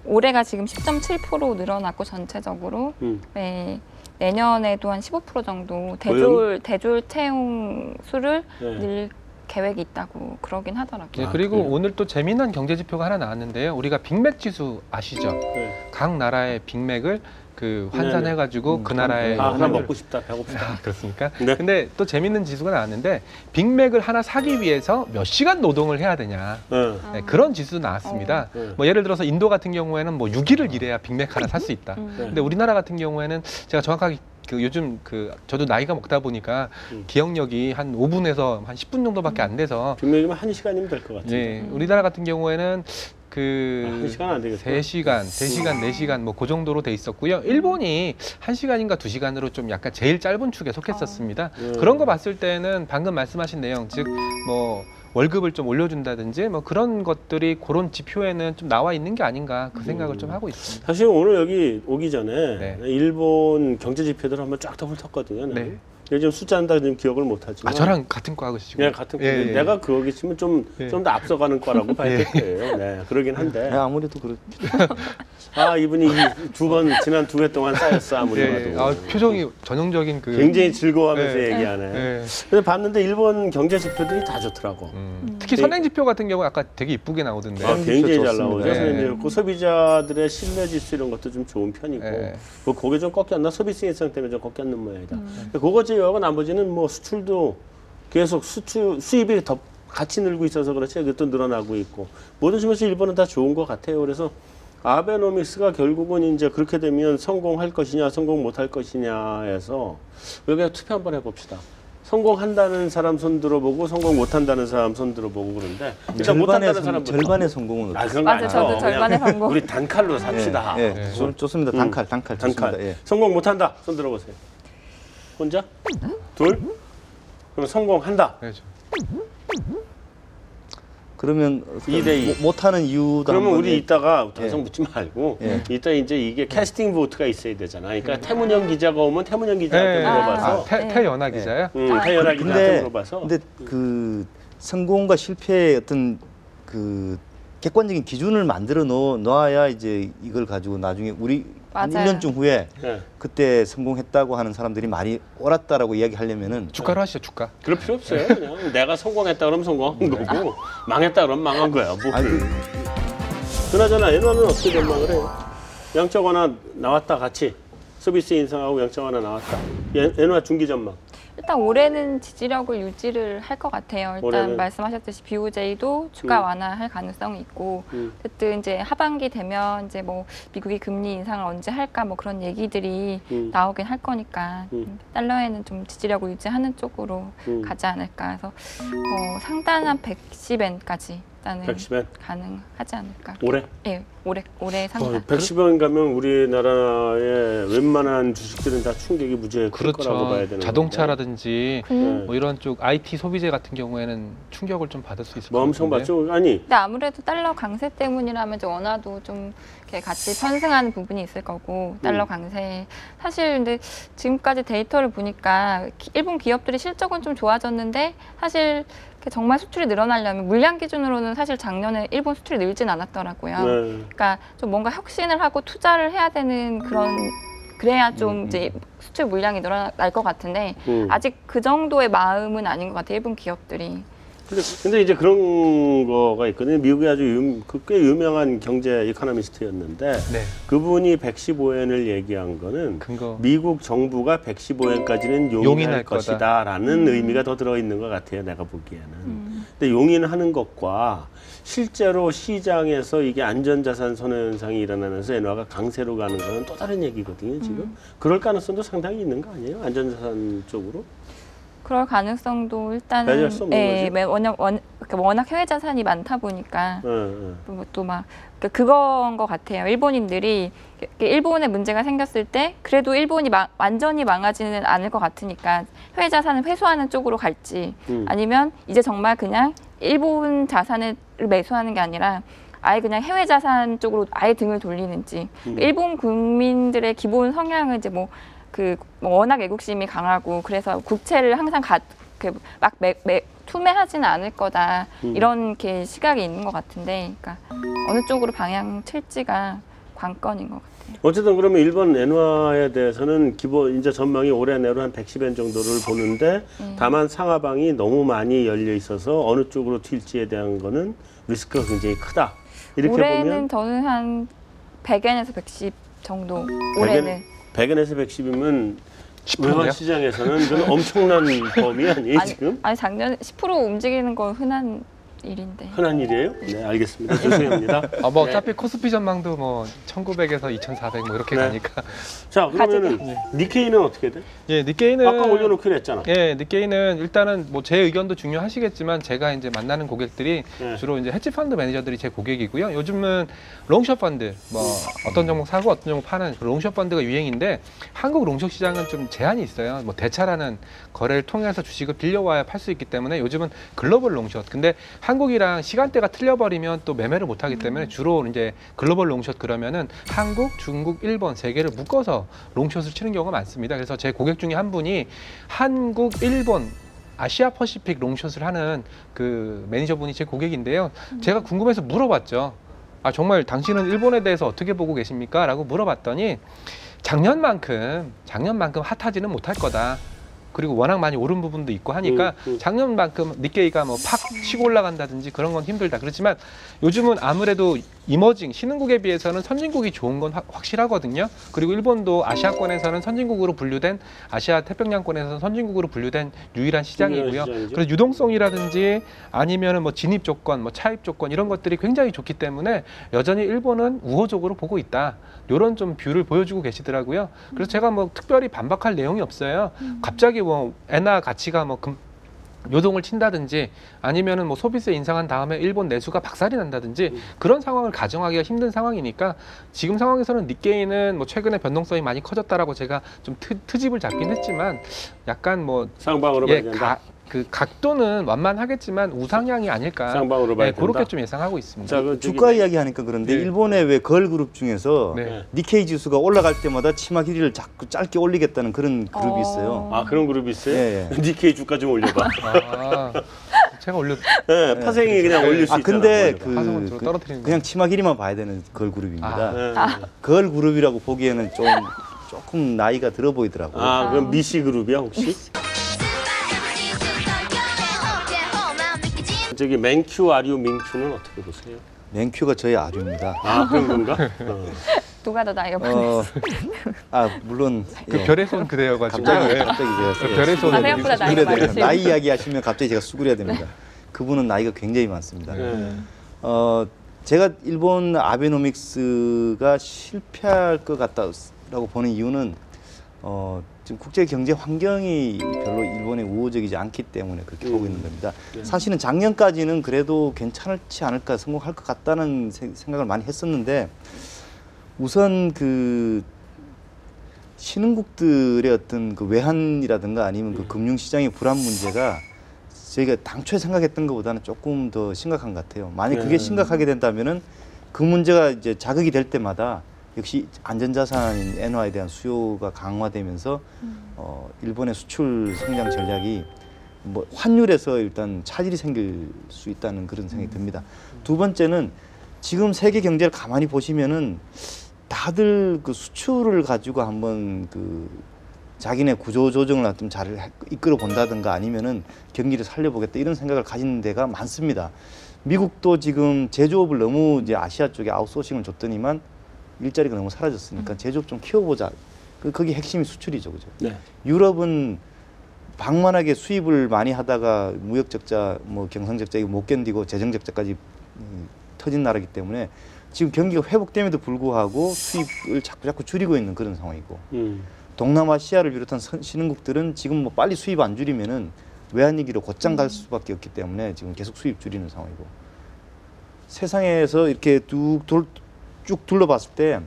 올해가 지금 10.7% 늘어났고 전체적으로 내년에도 한 15% 정도 대졸 채용 수를 늘 계획이 있다고 그러긴 하더라고요. 그리고 오늘 또 재미난 경제 지표가 하나 나왔는데요. 우리가 빅맥 지수 아시죠? 각 나라의 빅맥을 그 환산해가지고 그 나라의 하나 먹고 싶다, 배고프다. 그렇습니까? 근데 또 재밌는 지수가 나왔는데 빅맥을 하나 사기 위해서 몇 시간 노동을 해야 되냐 그런 지수 나왔습니다. 뭐 예를 들어서 인도 같은 경우에는 뭐 6일을 일해야 빅맥 하나 살 수 있다. 근데 우리나라 같은 경우에는 제가 정확하게 요즘 저도 나이가 먹다 보니까 기억력이 한 5분에서 한 10분 정도밖에 안 돼서 빅맥이면 1시간이면 될 것 같아요. 우리나라 같은 경우에는 1시간 안 되겠다. 3시간, 4시간 뭐 그 정도로 돼 있었고요. 일본이 1시간인가 2시간으로 좀 약간 제일 짧은 축에 속했었습니다. 그런 거 봤을 때는 방금 말씀하신 내용, 즉 뭐 월급을 좀 올려준다든지 뭐 그런 것들이 그런 지표에는 좀 나와 있는 게 아닌가 그 생각을 좀 하고 있습니다. 사실 오늘 여기 오기 전에 일본 경제 지표들 한번 쫙 다 훑었거든요. 요즘 숫자는 다 지금 기억을 못하지만 저랑 같은 과시고 네, 같은 과. 내가 거기 있으면 좀 더 앞서가는 과라고 봐야 될 거예요. 그러긴 한데. 아무래도 그렇. 이분이 지난 2회 동안 쌓였어 아무리 봐도. 표정이 전형적인 굉장히 즐거워하면서 얘기하네. 근데 봤는데 일본 경제 지표들이 다 좋더라고. 특히 선행 지표 같은 경우 아까 되게 이쁘게 나오던데. 굉장히 잘 나오죠. 선행지표. 소비자들의 신뢰 지수 이런 것도 좀 좋은 편이고. 거기 좀 꺾였나? 소비세 인상 때문에 좀 꺾였는 모양이다. 그거 제외하고 나머지는 뭐 수출도 계속 수입이 더 같이 늘고 있어서 그렇지 그것도 늘어나고 있고 모든 점에서 일본은 다 좋은 것 같아요. 그래서 아베노믹스가 결국은 이제 그렇게 되면 성공할 것이냐 성공 못할 것이냐에서 여기에 투표 한번 해봅시다. 성공한다는 사람 손 들어보고 성공 못한다는 사람 손 들어보고 그런데 일단 못한다는 사람부터 절반의 성공은 그런 거 맞아요. 저도 절반의 성공. 우리 단칼로 삽시다. 좋습니다. 단칼 좋습니다. 성공 못한다 손 들어보세요. 혼자? 둘? 그럼 성공한다. 그러면 2대2 못하는 이유도 그러면 우리 이따가 더 이상 묻지 말고 이따 이제 이게 캐스팅 보트가 있어야 되잖아. 그러니까 태문영 기자가 오면 태문영 기자한테 물어봐서 태연아 기자요? 태연아 기자한테 물어봐서 근데 그 성공과 실패의 어떤 그 객관적인 기준을 만들어 놓아야 이제 이걸 가지고 나중에 우리 한 맞아요. 1년쯤 후에 네. 그때 성공했다고 하는 사람들이 많이 옳았다라고 이야기하려면은 주가로 하시죠, 주가. 그럴 필요 없어요. 그냥 내가 성공했다 그러면 성공한 거고 망했다 그러면 망한 거야. 뭐. 아니, 그나저나 엔화는 어떻게 전망을 해요? 양적 완화 나왔다 같이 서비스 인상하고 양적 완화 나왔다. 엔화 중기 전망. 일단 올해는 지지력을 유지를 할 것 같아요. 일단 올해는? 말씀하셨듯이 BOJ도 추가 완화할 가능성이 있고, 어쨌든 이제 하반기 되면 이제 뭐 미국이 금리 인상을 언제 할까 뭐 그런 얘기들이 나오긴 할 거니까 달러에는 좀 지지력을 유지하는 쪽으로 가지 않을까. 그래서 상단 한 110엔까지 일단은 110엔? 가능하지 않을까. 올해? 네, 올해 상단. 110원 가면 우리나라의 웬만한 주식들은 다 충격이 무지하게 클 거라고 봐야 그렇죠. 되는 자동차라든지 네. 뭐 이런 쪽 IT 소비재 같은 경우에는 충격을 좀 받을 수 있을 것 뭐 엄청 같은데. 봤죠? 아니 근데 아무래도 달러 강세 때문이라면 이제 원화도 좀 이렇게 같이 편승하는 부분이 있을 거고 달러 강세 사실 근데 지금까지 데이터를 보니까 일본 기업들이 실적은 좀 좋아졌는데 사실 정말 수출이 늘어나려면 물량 기준으로는 사실 작년에 일본 수출이 늘진 않았더라고요. 네. 그러니까 좀 뭔가 혁신을 하고 투자를 해야 되는 그래야 좀 이제 수출 물량이 늘어날 것 같은데 아직 그 정도의 마음은 아닌 것 같아요. 일본 기업들이. 근데 이제 그런 거가 있거든요. 미국의 아주 꽤 유명한 경제 이코노미스트였는데 네. 그분이 115엔을 얘기한 거는 근거. 미국 정부가 115엔까지는 용인할 용인할 거다. 것이다라는 의미가 더 들어있는 것 같아요. 내가 보기에는. 근데 용인하는 것과 실제로 시장에서 이게 안전자산 선호 현상이 일어나면서 엔화가 강세로 가는 거는 또 다른 얘기거든요. 지금 그럴 가능성도 상당히 있는 거 아니에요? 안전자산 쪽으로? 그럴 가능성도 일단은 배제할 수 없는 거지? 워낙 해외 자산이 많다 보니까 네. 또 막 그건 것 같아요. 일본인들이 일본에 문제가 생겼을 때 그래도 일본이 완전히 망하지는 않을 것 같으니까 해외 자산을 회수하는 쪽으로 갈지 아니면 이제 정말 그냥 일본 자산을 매수하는 게 아니라 아예 그냥 해외 자산 쪽으로 아예 등을 돌리는지 일본 국민들의 기본 성향은 이제 뭐 워낙 애국심이 강하고 그래서 국채를 항상 투매하지는 않을 거다 이런 이렇게 시각이 있는 것 같은데, 그러니까 어느 쪽으로 방향 칠지가 관건인 것 같아요. 어쨌든 그러면 일본 엔화에 대해서는 기본 이제 전망이 올해 내로 한 110엔 정도를 보는데 다만 상하방이 너무 많이 열려 있어서 어느 쪽으로 튈지에 대한 거는 리스크가 굉장히 크다. 이렇게 올해는 보면 저는 한 100엔에서 110 정도. 올해는 100엔에서 110이면 10%네요? 외환 시장에서는 좀 엄청난 범위 아니에요 지금? 아니 작년 10% 움직이는 건 흔한 일인데. 흔한 일이에요? 네, 알겠습니다. 죄송합니다. 뭐 네. 어차피 코스피 전망도 뭐 1900에서 2400 뭐 이렇게 네. 가니까. 자, 그러면은 니케이는 어떻게 돼? 예, 니케이는 아까 올려놓기로 했잖아. 예, 니케이는 일단은 뭐 제 의견도 중요하시겠지만 제가 이제 만나는 고객들이 네. 주로 이제 헤지 펀드 매니저들이 제 고객이고요. 요즘은 롱숏 펀드 뭐 어떤 종목 사고 어떤 종목 파는 그 롱숏 펀드가 유행인데 한국 롱숏 시장은 좀 제한이 있어요. 뭐 대차라는 거래를 통해서 주식을 빌려와야 팔 수 있기 때문에 요즘은 글로벌 롱숏. 근데 한국이랑 시간대가 틀려버리면 또 매매를 못 하기 때문에 주로 이제 글로벌 롱숏 그러면은 한국, 중국, 일본 세 개를 묶어서 롱숏을 치는 경우가 많습니다. 그래서 제 고객 중에 한 분이 한국, 일본, 아시아 퍼시픽 롱숏을 하는 그 매니저분이 제 고객인데요. 제가 궁금해서 물어봤죠. 아, 정말 당신은 일본에 대해서 어떻게 보고 계십니까? 라고 물어봤더니 작년만큼 핫하지는 못할 거다. 그리고 워낙 많이 오른 부분도 있고 하니까 작년만큼 니케이가 뭐 팍 치고 올라간다든지 그런 건 힘들다. 그렇지만 요즘은 아무래도 이머징 신흥국에 비해서는 선진국이 좋은 건 확실하거든요. 그리고 일본도 아시아권에서는 선진국으로 분류된 아시아 태평양권에서는 선진국으로 분류된 유일한 시장이고요. 그래서 유동성이라든지 아니면은 뭐 진입 조건, 뭐 차입 조건 이런 것들이 굉장히 좋기 때문에 여전히 일본은 우호적으로 보고 있다. 이런 좀 뷰를 보여주고 계시더라고요. 그래서 제가 뭐 특별히 반박할 내용이 없어요. 갑자기 뭐 엔화 가치가 뭐 요동을 친다든지 아니면은 뭐 소비세 인상한 다음에 일본 내수가 박살이 난다든지 그런 상황을 가정하기가 힘든 상황이니까 지금 상황에서는 니케이는 뭐 최근에 변동성이 많이 커졌다라고 제가 좀 트집을 잡긴 했지만 약간 뭐 상방으로 봐야 된다. 그 각도는 완만하겠지만 우상향이 아닐까. 상방으로 봐야 네, 그렇게 된다. 좀 예상하고 있습니다. 자, 그 주가 이야기하니까 그런데 네. 일본의 왜 걸그룹 중에서 네. 니케이 지수가 올라갈 때마다 치마 길이를 자꾸 짧게 올리겠다는 그런 그룹이 있어요. 아, 그런 그룹이 있어요? 예, 예. 니케이 주가 좀 올려봐. 아, 제가 올려. 네, 파생이 그냥 올릴 수 있잖아. 근데 화성을 들어 떨어뜨리는 그냥 치마 길이만 봐야 되는 걸그룹입니다. 네. 걸그룹이라고 보기에는 조금 나이가 들어 보이더라고요. 그럼 미시 그룹이야 혹시? 저기 맨큐, 아류, 민큐는 어떻게 보세요? 맨큐가 저희 아류입니다. 그런 건가? 누가 더 나이가 많으세요? 물론 그 별의 손 그대여가지고. 갑자기 제가 별의 손. 생각보다 나이가 수그려야 됩니다. 많으시고. 나이 이야기 하시면 갑자기 제가 수그려야 됩니다. 그분은 나이가 굉장히 많습니다. 제가 일본 아베노믹스가 실패할 것 같다라고 보는 이유는 지금 국제 경제 환경이 별로 일본에 우호적이지 않기 때문에 그렇게 보고 있는 겁니다. 사실은 작년까지는 그래도 괜찮지 않을까, 성공할 것 같다는 생각을 많이 했었는데, 우선 그 신흥국들의 어떤 그 외환이라든가 아니면 그 금융시장의 불안 문제가 저희가 당초에 생각했던 것보다는 조금 더 심각한 것 같아요. 만약 그게 심각하게 된다면은 그 문제가 이제 자극이 될 때마다 역시 안전자산인 엔화에 대한 수요가 강화되면서 일본의 수출 성장 전략이 뭐 환율에서 일단 차질이 생길 수 있다는 그런 생각이 듭니다. 두 번째는 지금 세계 경제를 가만히 보시면은 다들 그 수출을 가지고 한번 그 자기네 구조 조정을 좀 잘 이끌어 본다든가 아니면은 경기를 살려보겠다 이런 생각을 가진 데가 많습니다. 미국도 지금 제조업을 너무 이제 아시아 쪽에 아웃소싱을 줬더니만 일자리가 너무 사라졌으니까 제조업 좀 키워보자. 거기 핵심이 수출이죠, 그죠? 네. 유럽은 방만하게 수입을 많이 하다가 무역 적자, 뭐 경상 적자 이거 못 견디고 재정 적자까지 터진 나라이기 때문에 지금 경기가 회복됨에도 불구하고 수입을 자꾸 줄이고 있는 그런 상황이고. 동남아시아를 비롯한 신흥국들은 지금 뭐 빨리 수입 안 줄이면은 외환위기로 곧장 갈 수밖에 없기 때문에 지금 계속 수입 줄이는 상황이고. 세상에서 이렇게 쭉 둘러봤을 때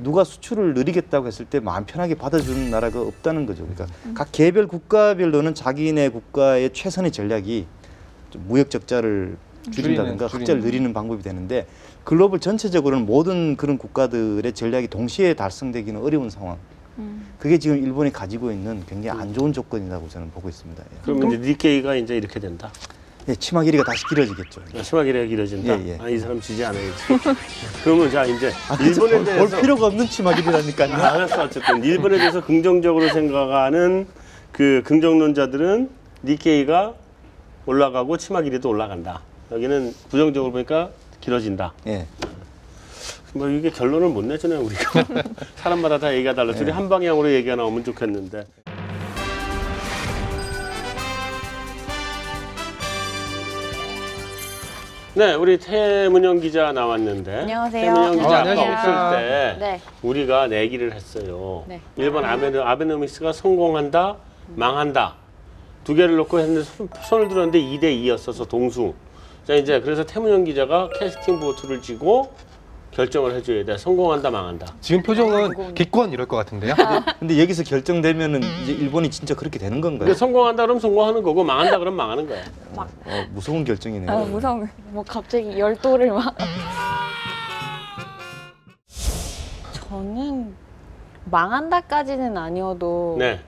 누가 수출을 늘리겠다고 했을 때 마음 편하게 받아주는 나라가 없다는 거죠. 그러니까 각 개별 국가별로는 자기네 국가의 최선의 전략이 좀 무역 적자를 줄인다든가 흑자를 늘리는 방법이 되는데 글로벌 전체적으로는 모든 그런 국가들의 전략이 동시에 달성되기는 어려운 상황. 그게 지금 일본이 가지고 있는 굉장히 안 좋은 조건이라고 저는 보고 있습니다. 예. 그러면 이제 니케이가 이제 이렇게 된다. 예, 치마 길이가 다시 길어지겠죠. 치마 길이가 길어진다. 예, 예. 이 사람 지지 않아야지. 그러면 자 이제 일본에 대해서 볼 필요가 없는 치마 길이라니까요. 알았어. 어쨌든 일본에 대해서 긍정적으로 생각하는 그 긍정론자들은 니케이가 올라가고 치마 길이도 올라간다. 여기는 부정적으로 보니까 길어진다. 예. 뭐 이게 결론을 못 내잖아요 우리가. 사람마다 다 얘기가 달라. 둘이 한 방향으로 얘기가 나오면 좋겠는데. 네, 우리 태문영 기자 나왔는데. 안녕하세요. 태문영 기자 아까 안녕하십니까. 없을 때 네. 우리가 내기를 했어요. 네. 일본 아베노믹스가 성공한다, 망한다. 두 개를 놓고 했는데 손을 들었는데 2대 2였어서 동수. 자 이제 그래서 태문영 기자가 캐스팅 보트를 쥐고 결정을 해줘야 돼. 성공한다, 망한다. 지금 표정은 기권 이럴 것 같은데요. 근데 여기서 결정되면은 이제 일본이 진짜 그렇게 되는 건가요? 근데 성공한다 그러면 성공하는 거고 망한다 그러면 망하는 거야. 무서운 결정이네요. 무서운. 뭐 갑자기 열도를 막. 저는 망한다까지는 아니어도 네,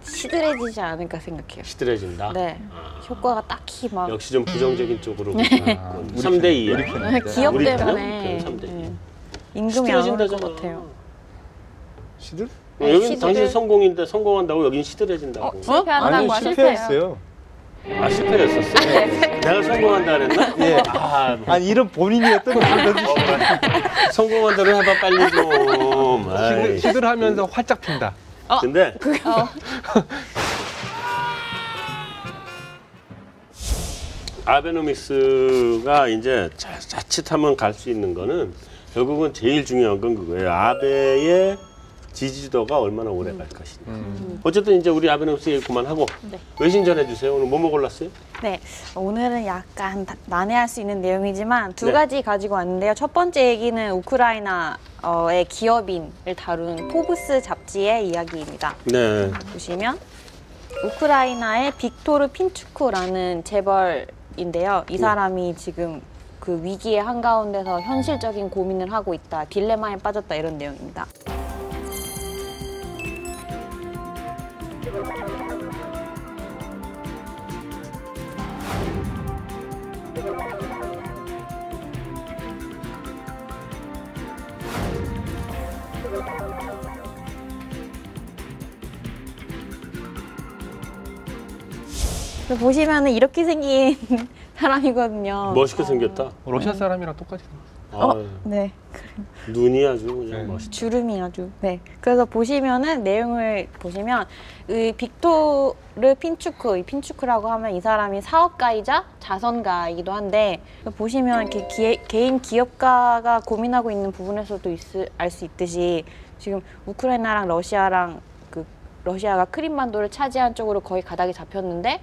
시들해지지 않을까 생각해요. 시들해진다. 네. 효과가 딱히 막 역시 좀 부정적인 쪽으로. 우리 3대 2. 우리 편입니다. 기업 우리 때문에 편은 3대 2. 네. 임금이 안 오를 것 시들해진다잖아. 같아요. 시들? 여긴 당신 성공인데 성공한다고 여긴 시들해진다고. 실패한다고 아니 하셨어요. 실패했어요. 아 실패였었어. 내가 성공한다 그랬나? 예. 아니 이런 본인이 어떤 말을 성공한다로 해봐 빨리 좀. 아이. 시들하면서 활짝 핀다. 근데 아베노믹스가 이제 자칫하면 갈 수 있는 거는 결국은 제일 중요한 건 그거예요. 아베의 지지도가 얼마나 오래 갈 것이냐. 어쨌든 이제 우리 아베노믹스 얘기 그만하고 네. 외신 전해주세요. 오늘 뭐 골랐어요? 네, 오늘은 약간 난해할 수 있는 내용이지만 두 네. 가지 가지고 왔는데요. 첫 번째 얘기는 우크라이나의 기업인을 다룬 포브스 잡지의 이야기입니다. 네. 보시면 우크라이나의 빅토르 핀추크라는 재벌인데요. 이 사람이 지금 그 위기의 한가운데서 현실적인 고민을 하고 있다, 딜레마에 빠졌다 이런 내용입니다. 보시면은 이렇게 생긴 사람이거든요. 멋있게 생겼다. 러시아 사람이랑 똑같이 생겼어요. 아, 네. 눈이 아주 그냥 네. 멋있다. 주름이 아주. 네. 그래서 보시면은 내용을 보시면 이 빅토르 핀추크, 이 핀추크라고 하면 이 사람이 사업가이자 자선가이기도 한데 보시면 이렇게 개인 기업가가 고민하고 있는 부분에서도 알 수 있듯이 지금 우크라이나랑 러시아랑 러시아가 크림반도를 차지한 쪽으로 거의 가닥이 잡혔는데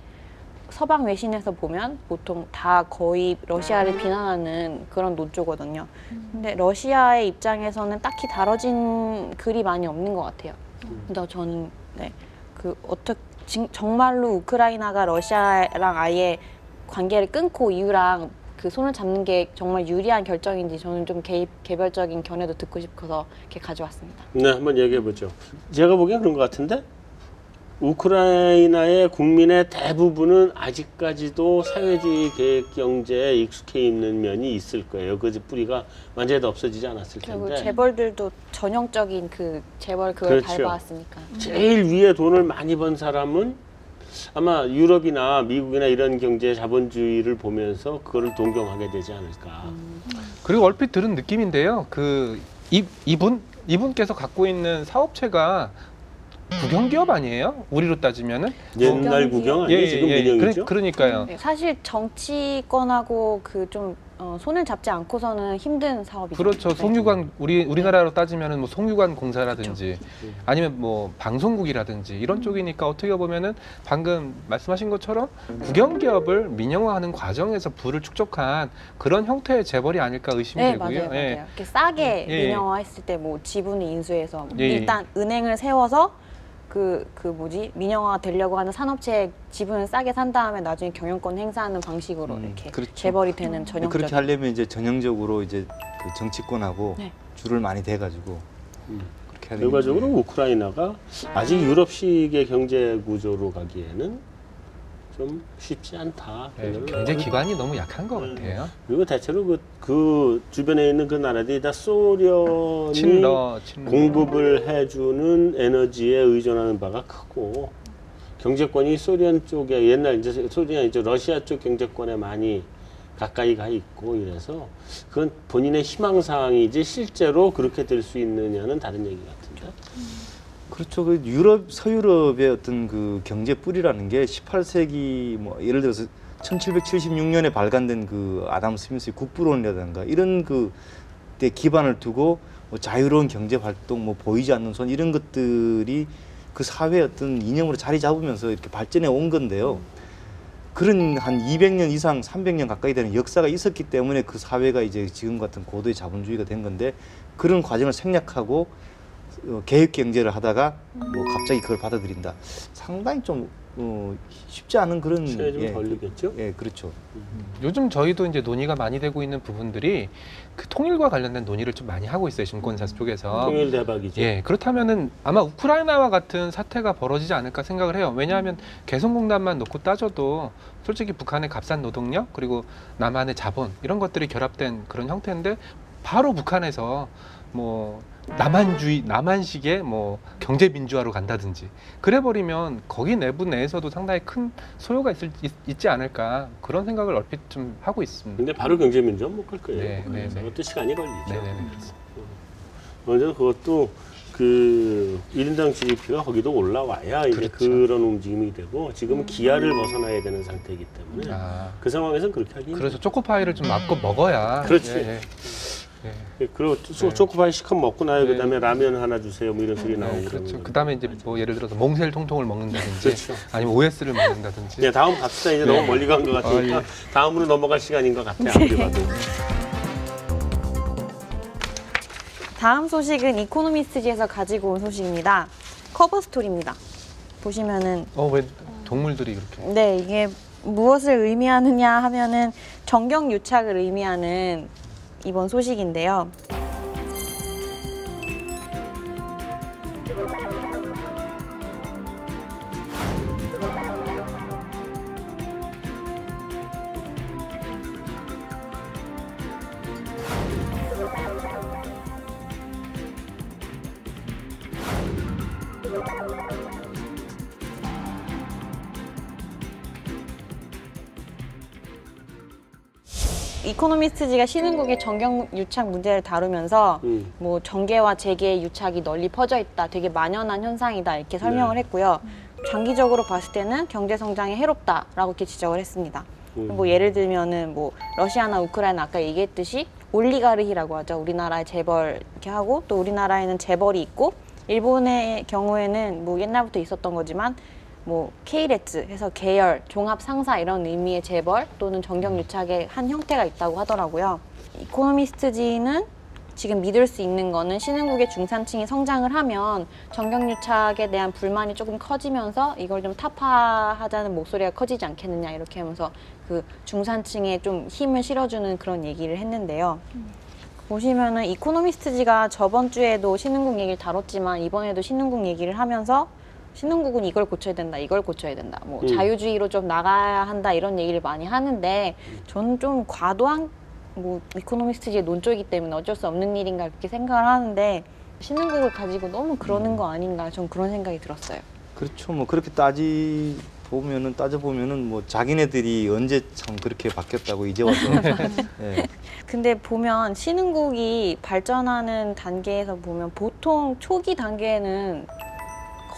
서방 외신에서 보면 보통 다 거의 러시아를 비난하는 그런 논조거든요. 근데 러시아의 입장에서는 딱히 다뤄진 글이 많이 없는 것 같아요. 근데 저는 정말로 우크라이나가 러시아랑 아예 관계를 끊고 이유랑 그 손을 잡는 게 정말 유리한 결정인지 저는 좀 개별적인 견해도 듣고 싶어서 이렇게 가져왔습니다. 네, 한번 얘기해보죠. 제가 보기엔 그런 것 같은데 우크라이나의 국민의 대부분은 아직까지도 사회주의 계획 경제에 익숙해 있는 면이 있을 거예요. 그 뿌리가 완전히 다 없어지지 않았을 텐데. 그리고 재벌들도 전형적인 재벌 그걸 그렇죠. 밟아왔으니까. 제일 위에 돈을 많이 번 사람은 아마 유럽이나 미국이나 이런 경제 자본주의를 보면서 그거를 동경하게 되지 않을까. 그리고 얼핏 들은 느낌인데요. 이분께서 갖고 있는 사업체가 국영기업 아니에요? 우리로 따지면은 옛날 국영 아니에요? 지금 민영이죠? 그러니까요. 사실 정치권하고 좀 손을 잡지 않고서는 힘든 사업이죠. 그렇죠. 네. 송유관 우리나라로 따지면은 뭐 송유관 공사라든지 아니면 뭐 방송국이라든지 이런 쪽이니까 어떻게 보면은 방금 말씀하신 것처럼 국영기업을 민영화하는 과정에서 부를 축적한 그런 형태의 재벌이 아닐까 의심이 네, 되고요. 맞아요. 이렇게 싸게 예. 민영화했을 때 뭐 지분을 인수해서 예. 일단 은행을 세워서 민영화 되려고 하는 산업체의 지분을 싸게 산 다음에 나중에 경영권 행사하는 방식으로 이렇게 그렇죠. 재벌이 되는 전형적인. 그렇게 하려면 이제 전형적으로 이제 그 정치권하고 네. 줄을 많이 대가지고 그렇게 하는 결과적으로 게 우크라이나가 아직 유럽식의 경제 구조로 가기에는 좀 쉽지 않다. 경제 기반이 너무 약한 것 같아요. 그리고 대체로 그 주변에 있는 그 나라들이 다 소련이 친러. 공급을 해주는 에너지에 의존하는 바가 크고 경제권이 소련 쪽에 옛날 이제 소련이 이제 러시아 쪽 경제권에 많이 가까이 가 있고 이래서 그건 본인의 희망사항이지 실제로 그렇게 될 수 있느냐는 다른 얘기 같은데. 그렇죠. 그 서유럽의 어떤 그 경제 뿌리라는 게 18세기 뭐 예를 들어서 1776년에 발간된 그 아담 스미스의 국부론이라든가 이런 때 기반을 두고 뭐 자유로운 경제 활동, 뭐 보이지 않는 손 이런 것들이 그 사회의 어떤 이념으로 자리 잡으면서 이렇게 발전해 온 건데요. 그런 한 200년 이상, 300년 가까이 되는 역사가 있었기 때문에 그 사회가 이제 지금 같은 고도의 자본주의가 된 건데 그런 과정을 생략하고 계획 경제를 하다가 뭐 갑자기 그걸 받아들인다. 상당히 좀 쉽지 않은 그런 시간이 좀 걸리겠죠? 예, 그렇죠. 요즘 저희도 이제 논의가 많이 되고 있는 부분들이 그 통일과 관련된 논의를 좀 많이 하고 있어요. 증권사 쪽에서. 통일 대박이죠. 예, 그렇다면은 아마 우크라이나와 같은 사태가 벌어지지 않을까 생각을 해요. 왜냐하면 개성공단만 놓고 따져도 솔직히 북한의 값싼 노동력 그리고 남한의 자본 이런 것들이 결합된 그런 형태인데 바로 북한에서 뭐 남한식의 뭐 경제 민주화로 간다든지 그래버리면 거기 내에서도 상당히 큰 소요가 있지 않을까 그런 생각을 얼핏 좀 하고 있습니다. 근데 바로 경제민주화 못 갈 거예요. 네, 네, 네. 그것도 시간이 걸리죠. 네네네. 먼저 그것도 그 1인당 GDP가 거기도 올라와야 이제 그렇죠. 그런 움직임이 되고 지금은 기아를 벗어나야 되는 상태이기 때문에 그 상황에서는 그렇게 하기 그래서 초코파이를 좀 마음껏 먹어야. 그렇지. 예, 예. 그리고 초코파이 시컷 먹고 나요. 그다음에 라면 하나 주세요. 뭐 이런 소리 나오고 네, 그렇죠. 그러면. 그다음에 이제 뭐 예를 들어서 몽쉘 통통을 먹는다든지 그렇죠. 아니면 OS를 먹는다든지. 네, 다음 갑시다. 이제 너무 멀리 간 것 같으니까 예. 다음으로 넘어갈 시간인 것 같아요. 아무리 봐도. 다음 소식은 이코노미스트지에서 가지고 온 소식입니다. 커버 스토리입니다. 보시면은 왜 동물들이 이렇게. 네, 이게 무엇을 의미하느냐 하면은 정경유착을 의미하는 이번 소식인데요. 이코노미스트지가 신흥국의 정경 유착 문제를 다루면서 뭐 정계와 재계의 유착이 널리 퍼져 있다, 되게 만연한 현상이다 이렇게 설명을 했고요. 장기적으로 봤을 때는 경제 성장에 해롭다라고 이렇게 지적을 했습니다. 뭐 예를 들면은 뭐 러시아나 우크라이나 아까 얘기했듯이 올리가르히라고 하죠. 우리나라의 재벌 이렇게 하고 또 우리나라에는 재벌이 있고 일본의 경우에는 뭐 옛날부터 있었던 거지만 뭐 K레츠 해서 계열, 종합 상사 이런 의미의 재벌 또는 정경유착의 한 형태가 있다고 하더라고요. 이코노미스트지는 지금 믿을 수 있는 거는 신흥국의 중산층이 성장을 하면 정경유착에 대한 불만이 조금 커지면서 이걸 좀 타파하자는 목소리가 커지지 않겠느냐 이렇게 하면서 그 중산층에 좀 힘을 실어주는 그런 얘기를 했는데요. 보시면은 이코노미스트지가 저번 주에도 신흥국 얘기를 다뤘지만 이번에도 신흥국 얘기를 하면서 신흥국은 이걸 고쳐야 된다, 이걸 고쳐야 된다, 뭐 자유주의로 좀 나가야 한다 이런 얘기를 많이 하는데 저는 좀 과도한 뭐 이코노미스트지의 논조이기 때문에 어쩔 수 없는 일인가 그렇게 생각을 하는데 신흥국을 가지고 너무 그러는 거 아닌가 전 그런 생각이 들었어요. 그렇죠. 뭐 그렇게 따져보면은 뭐 자기네들이 언제 참 그렇게 바뀌었다고 이제 와서. 예. 근데 보면 신흥국이 발전하는 단계에서 보면 보통 초기 단계에는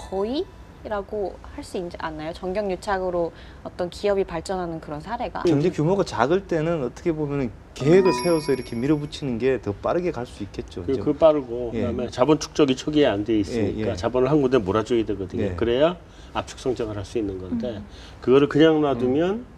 거의라고 할 수 있지 않나요? 정경유착으로 어떤 기업이 발전하는 그런 사례가? 경제 규모가 작을 때는 어떻게 보면 계획을 세워서 이렇게 밀어붙이는 게 더 빠르게 갈 수 있겠죠. 그 빠르고 예. 그다음에 자본 축적이 초기에 안 돼 있으니까 예, 예. 자본을 한 군데 몰아줘야 되거든요. 예. 그래야 압축 성장을 할 수 있는 건데 그거를 그냥 놔두면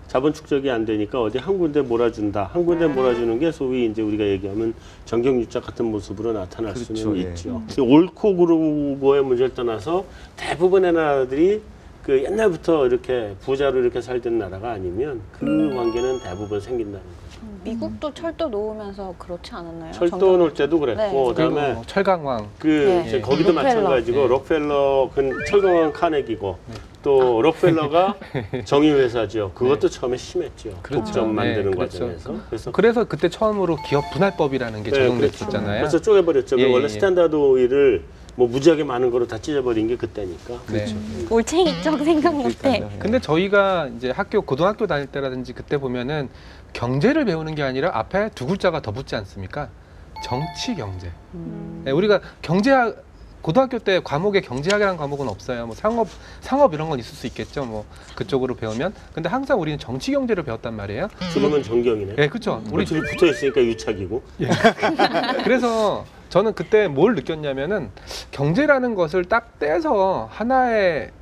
자본 축적이 안 되니까 어디 한 군데 몰아준다. 한 군데 몰아주는 게 소위 이제 우리가 얘기하면 정경유착 같은 모습으로 나타날 그렇죠, 수는 예. 있죠. 옳고 그르고의 문제를 떠나서 대부분의 나라들이 그 옛날부터 이렇게 부자로 이렇게 살던 나라가 아니면 그 관계는 대부분 생긴다는 거죠. 미국도 철도 놓으면서 그렇지 않았나요? 철도 놓을 때도 그랬고 네. 그다음에 그리고 철강왕 그 네. 이제 거기도 록펠러. 마찬가지고 네. 록펠러 그 철강왕 카네기고 또 록펠러가 정유회사죠. 그것도 처음에 심했죠. 그렇죠. 독점 만드는 네, 그렇죠. 과정에서. 그래서 그때 처음으로 기업 분할법이라는 게 네, 적용됐었잖아요. 그래서 쪼개버렸죠. 예, 원래 예. 스탠다드 오일을 뭐 무지하게 많은 거로 다 찢어버린 게 그때니까. 네. 올챙이적 생각 못해. 그러니까요. 근데 저희가 이제 고등학교 다닐 때라든지 그때 보면은 경제를 배우는 게 아니라 앞에 두 글자가 더 붙지 않습니까? 정치 경제. 네, 우리가 경제학 고등학교 때 과목에 경제학이라는 과목은 없어요. 뭐 상업 이런 건 있을 수 있겠죠. 뭐 그쪽으로 배우면. 근데 항상 우리는 정치 경제를 배웠단 말이에요. 지금은 정경이네. 네, 그렇죠. 우리 둘이 붙어 있으니까 유착이고. 그래서 저는 그때 뭘 느꼈냐면은 경제라는 것을 딱 떼서 하나의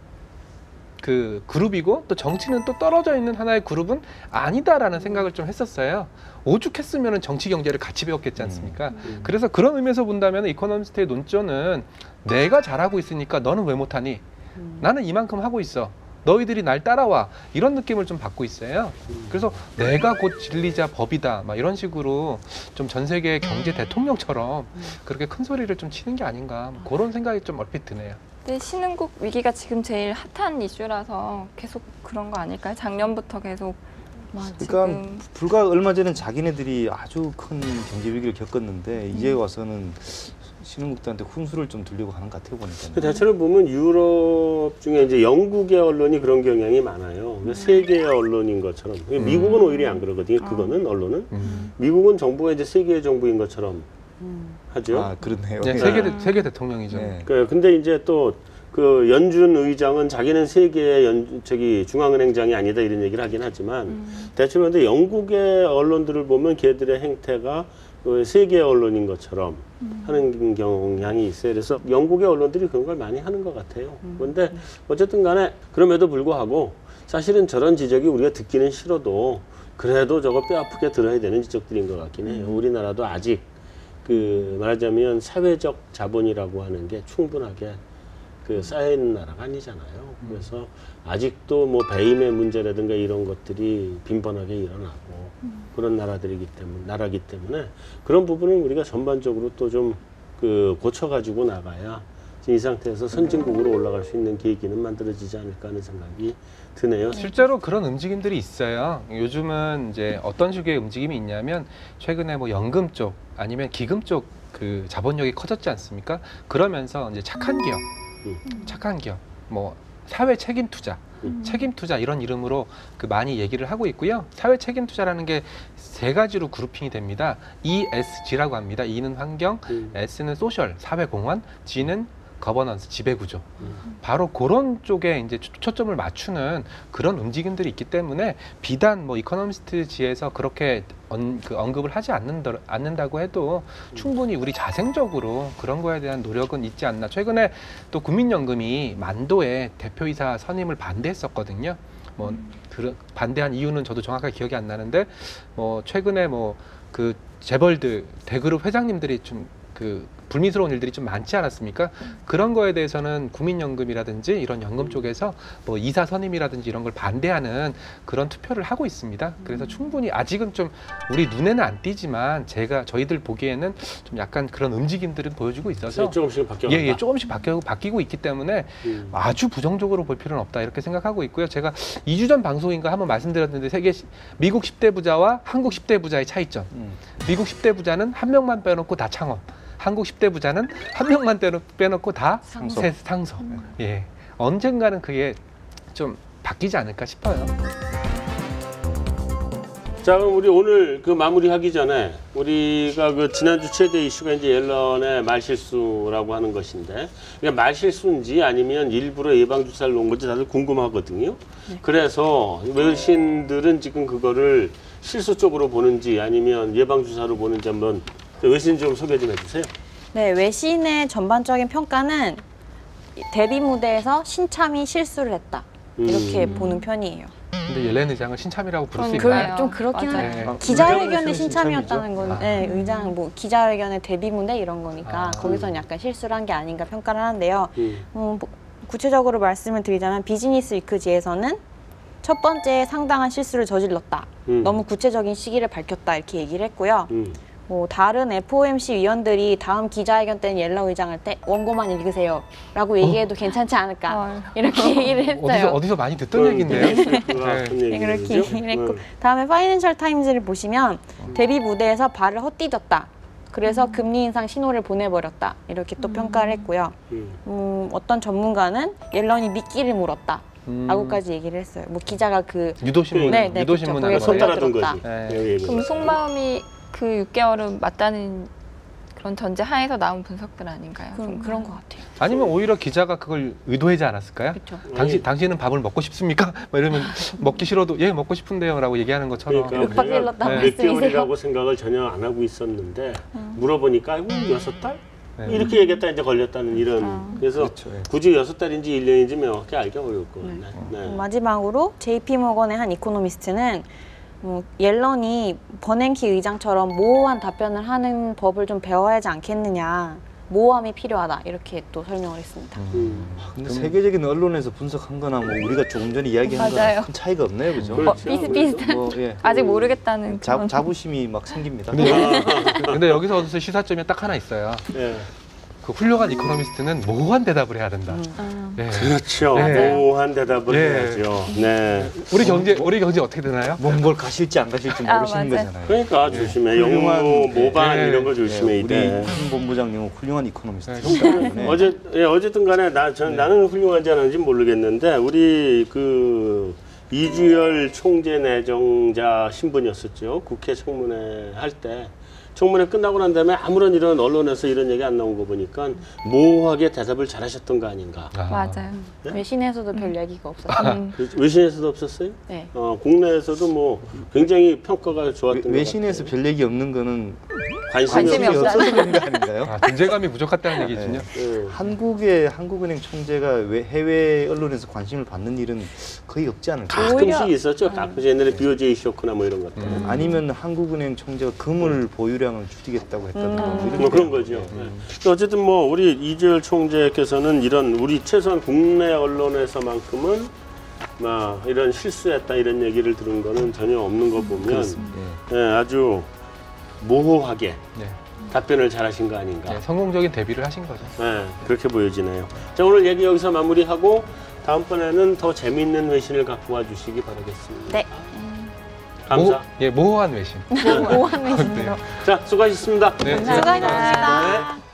그 그룹이고 또 정치는 또 떨어져 있는 하나의 그룹은 아니다라는 생각을 좀 했었어요. 오죽했으면 정치 경제를 같이 배웠겠지 않습니까? 그래서 그런 의미에서 본다면 이코노미스트의 논조는 내가 잘하고 있으니까 너는 왜 못하니? 나는 이만큼 하고 있어. 너희들이 날 따라와. 이런 느낌을 좀 받고 있어요. 그래서 내가 곧 진리자 법이다. 막 이런 식으로 좀 전 세계 경제 대통령처럼 그렇게 큰 소리를 좀 치는 게 아닌가. 뭐 그런 생각이 좀 얼핏 드네요. 근데 신흥국 위기가 지금 제일 핫한 이슈라서 계속 그런 거 아닐까요? 작년부터 계속 그러니까 지금 불과 얼마 전엔 자기네들이 아주 큰 경제 위기를 겪었는데 이제 와서는 신흥국들한테 훈수를 좀 두려고 하는 것 같아요 보니까. 그 대체로 보면 유럽 중에 이제 영국의 언론이 그런 경향이 많아요. 세계의 언론인 것처럼. 미국은 오히려 안 그러거든요. 그거는 언론은. 미국은 정부가 이제 세계의 정부인 것처럼 하죠. 아 그렇네요. 네, 세계 대통령이죠. 네. 근데 이제 또 그 연준 의장은 자기는 세계의 중앙은행장이 아니다 이런 얘기를 하긴 하지만 대체로 근데 영국의 언론들을 보면 걔들의 행태가 세계 언론인 것처럼 하는 경향이 있어요. 그래서 영국의 언론들이 그런 걸 많이 하는 것 같아요. 그런데 어쨌든 간에 그럼에도 불구하고 사실은 저런 지적이 우리가 듣기는 싫어도 그래도 저거 뼈 아프게 들어야 되는 지적들인 것 같긴 해요. 우리나라도 아직 그 말하자면 사회적 자본이라고 하는 게 충분하게 그 쌓여있는 나라가 아니잖아요. 그래서 아직도 뭐 배임의 문제라든가 이런 것들이 빈번하게 일어나고 그런 나라기 때문에 그런 부분은 우리가 전반적으로 또 좀 그 고쳐가지고 나가야 이 상태에서 선진국으로 올라갈 수 있는 계기는 만들어지지 않을까 하는 생각이 드네요. 실제로 그런 움직임들이 있어요. 요즘은 이제 어떤 식의 움직임이 있냐면 최근에 뭐 연금 쪽 아니면 기금 쪽 그 자본력이 커졌지 않습니까? 그러면서 이제 착한 기업 착한 기업, 뭐 사회 책임 투자, 책임 투자 이런 이름으로 그 많이 얘기를 하고 있고요. 사회 책임 투자라는 게 세 가지로 그룹핑이 됩니다. ESG라고 합니다. E는 환경, S는 소셜, 사회 공헌, G는 거버넌스, 지배구조. 바로 그런 쪽에 이제 초점을 맞추는 그런 움직임들이 있기 때문에 비단 뭐 이코노미스트지에서 그렇게 언급을 하지 않는다고 해도 충분히 우리 자생적으로 그런 거에 대한 노력은 있지 않나. 최근에 또 국민연금이 만도의 대표이사 선임을 반대했었거든요. 뭐 반대한 이유는 저도 정확하게 기억이 안 나는데 뭐 최근에 뭐 그 재벌들 대그룹 회장님들이 좀 그 불미스러운 일들이 좀 많지 않았습니까? 그런 거에 대해서는 국민연금이라든지 이런 연금 쪽에서 뭐 이사 선임이라든지 이런 걸 반대하는 그런 투표를 하고 있습니다. 그래서 충분히 아직은 좀 우리 눈에는 안 띄지만 저희들 보기에는 좀 약간 그런 움직임들은 보여주고 있어서 조금씩 바뀌어. 예, 조금씩 바뀌고 있기 때문에 아주 부정적으로 볼 필요는 없다 이렇게 생각하고 있고요. 제가 2주 전 방송인가 한번 말씀드렸는데 미국 10대 부자와 한국 10대 부자의 차이점. 미국 10대 부자는 한 명만 빼놓고 다 창업. 한국 10대 부자는 한 명만 빼놓고 다 상속. 예, 언젠가는 그게 좀 바뀌지 않을까 싶어요. 자, 그럼 우리 오늘 그 마무리하기 전에 우리가 그 지난주 최대 이슈가 이제 옐런의 말실수라고 하는 것인데, 이게 말실수인지 아니면 일부러 예방주사를 놓은 건지 다들 궁금하거든요. 그래서 외신들은 지금 그거를 실수 쪽으로 보는지 아니면 예방주사로 보는지 한번 외신 좀 소개 좀 해주세요. 네, 외신의 전반적인 평가는 데뷔 무대에서 신참이 실수를 했다. 이렇게 보는 편이에요. 근데 옐렌 의장을 신참이라고 부를 수 그래요. 있나요? 좀 그렇긴 맞아요. 한데 기자회견의 의장에서는 신참이었다는 신참이죠. 건 네, 의장 뭐 기자회견의 데뷔 무대 이런 거니까 거기서는 약간 실수를 한 게 아닌가 평가를 하는데요. 뭐 구체적으로 말씀을 드리자면 비즈니스 위크지에서는 첫 번째 상당한 실수를 저질렀다. 너무 구체적인 시기를 밝혔다 이렇게 얘기를 했고요. 뭐 다른 FOMC 위원들이 다음 기자회견 때는 옐런 의장할 때 원고만 읽으세요 라고 얘기해도 괜찮지 않을까 이렇게 얘기를 했어요. 어디서 많이 듣던 얘기인데요. 네, 그렇게 얘기를 했고 다음에 파이낸셜 타임즈를 보시면 데뷔 무대에서 발을 헛디뎠다. 그래서 금리 인상 신호를 보내버렸다. 이렇게 또 평가를 했고요. 어떤 전문가는 옐런이 미끼를 물었다. 라고까지 얘기를 했어요. 뭐 기자가 그 유도신문에 손달았던 거지. 그럼 속마음이 그 6개월은 맞다는 그런 전제 하에서 나온 분석들 아닌가요? 그런 것 같아요. 아니면 오히려 기자가 그걸 의도하지 않았을까요? 그렇죠. 당신은 밥을 먹고 싶습니까? 뭐 이러면 먹기 싫어도 예 먹고 싶은데요라고 얘기하는 것처럼. 그러니까 윽박질렀다고 몇 개월이라고 생각을 전혀 안 하고 있었는데 물어보니까 아이고 6달? 이렇게 얘기했다 이제 걸렸다는 이런. 그래서 그렇죠, 예. 굳이 6달인지 1년인지 명확히 알기 어려울 것 같네. 마지막으로 JP 모건의 한 이코노미스트는 옐런이 버냉키 의장처럼 모호한 답변을 하는 법을 좀 배워야 하지 않겠느냐. 모호함이 필요하다. 이렇게 또 설명을 했습니다. 근데 세계적인 언론에서 분석한 거나 뭐 우리가 조금 전에 이야기한 거랑 큰 차이가 없네요. 그죠? 그렇죠. 비슷비슷한 예. 아직 모르겠다는 그런 자부심이 막 생깁니다. 근데 여기서 얻을 시사점이 딱 하나 있어요. 예. 그 훌륭한 이코노미스트는 모호한 대답을 해야 된다. 네. 그렇죠. 네. 모호한 대답을 네. 해야죠. 네. 우리 경제 어떻게 되나요? 뭘 가실지 안 가실지 모르시는 맞아요. 거잖아요. 그러니까 조심해. 훌륭한- 영모, 모반 네. 이런 거 조심해야 우리 돼. 한 본부장님은 훌륭한 이코노미스트. 네. 어쨌든 간에 나는 훌륭한지 안 하는지 모르겠는데 우리 그 이주열 총재 내정자 신분이었었죠. 국회 청문회 할 때. 청문회 끝나고 난 다음에 아무런 이런 언론에서 이런 얘기 안 나온 거 보니까 모호하게 대답을 잘하셨던 거 아닌가. 맞아요. 외신에서도 별 얘기가 없었어요. 외신에서도 없었어요? 네. 국내에서도 뭐 굉장히 평가가 좋았던 것 외신에서 별 얘기 없는 거는 관심이 없다. 없어서 그런 거 아닌가요? 존재감이 부족했다는 얘기군요. 한국은행 총재가 해외 언론에서 관심을 받는 일은 거의 없지 않을까요? 가끔씩 있었죠. 가끔씩 옛날에 BOJ 쇼크나 뭐 이런 것들. 아니면 한국은행 총재가 금을 보유량을 줄이겠다고 했다든가 뭐 그런 거죠. 네. 어쨌든 뭐 우리 이주열 총재께서는 이런 우리 최소한 국내 언론에서만큼은 막 이런 실수했다 이런 얘기를 들은 거는 전혀 없는 거 보면 네, 아주 모호하게 네. 답변을 잘하신 거 아닌가. 네, 성공적인 데뷔를 하신 거죠. 네, 그렇게 보여지네요. 자, 오늘 얘기 여기서 마무리하고 다음번에는 더 재미있는 외신을 갖고 와주시기 바라겠습니다. 네. 감사. 모호한 외신. 모호한 외신으로. 자, 수고하셨습니다. 네, 수고하셨습니다. 네.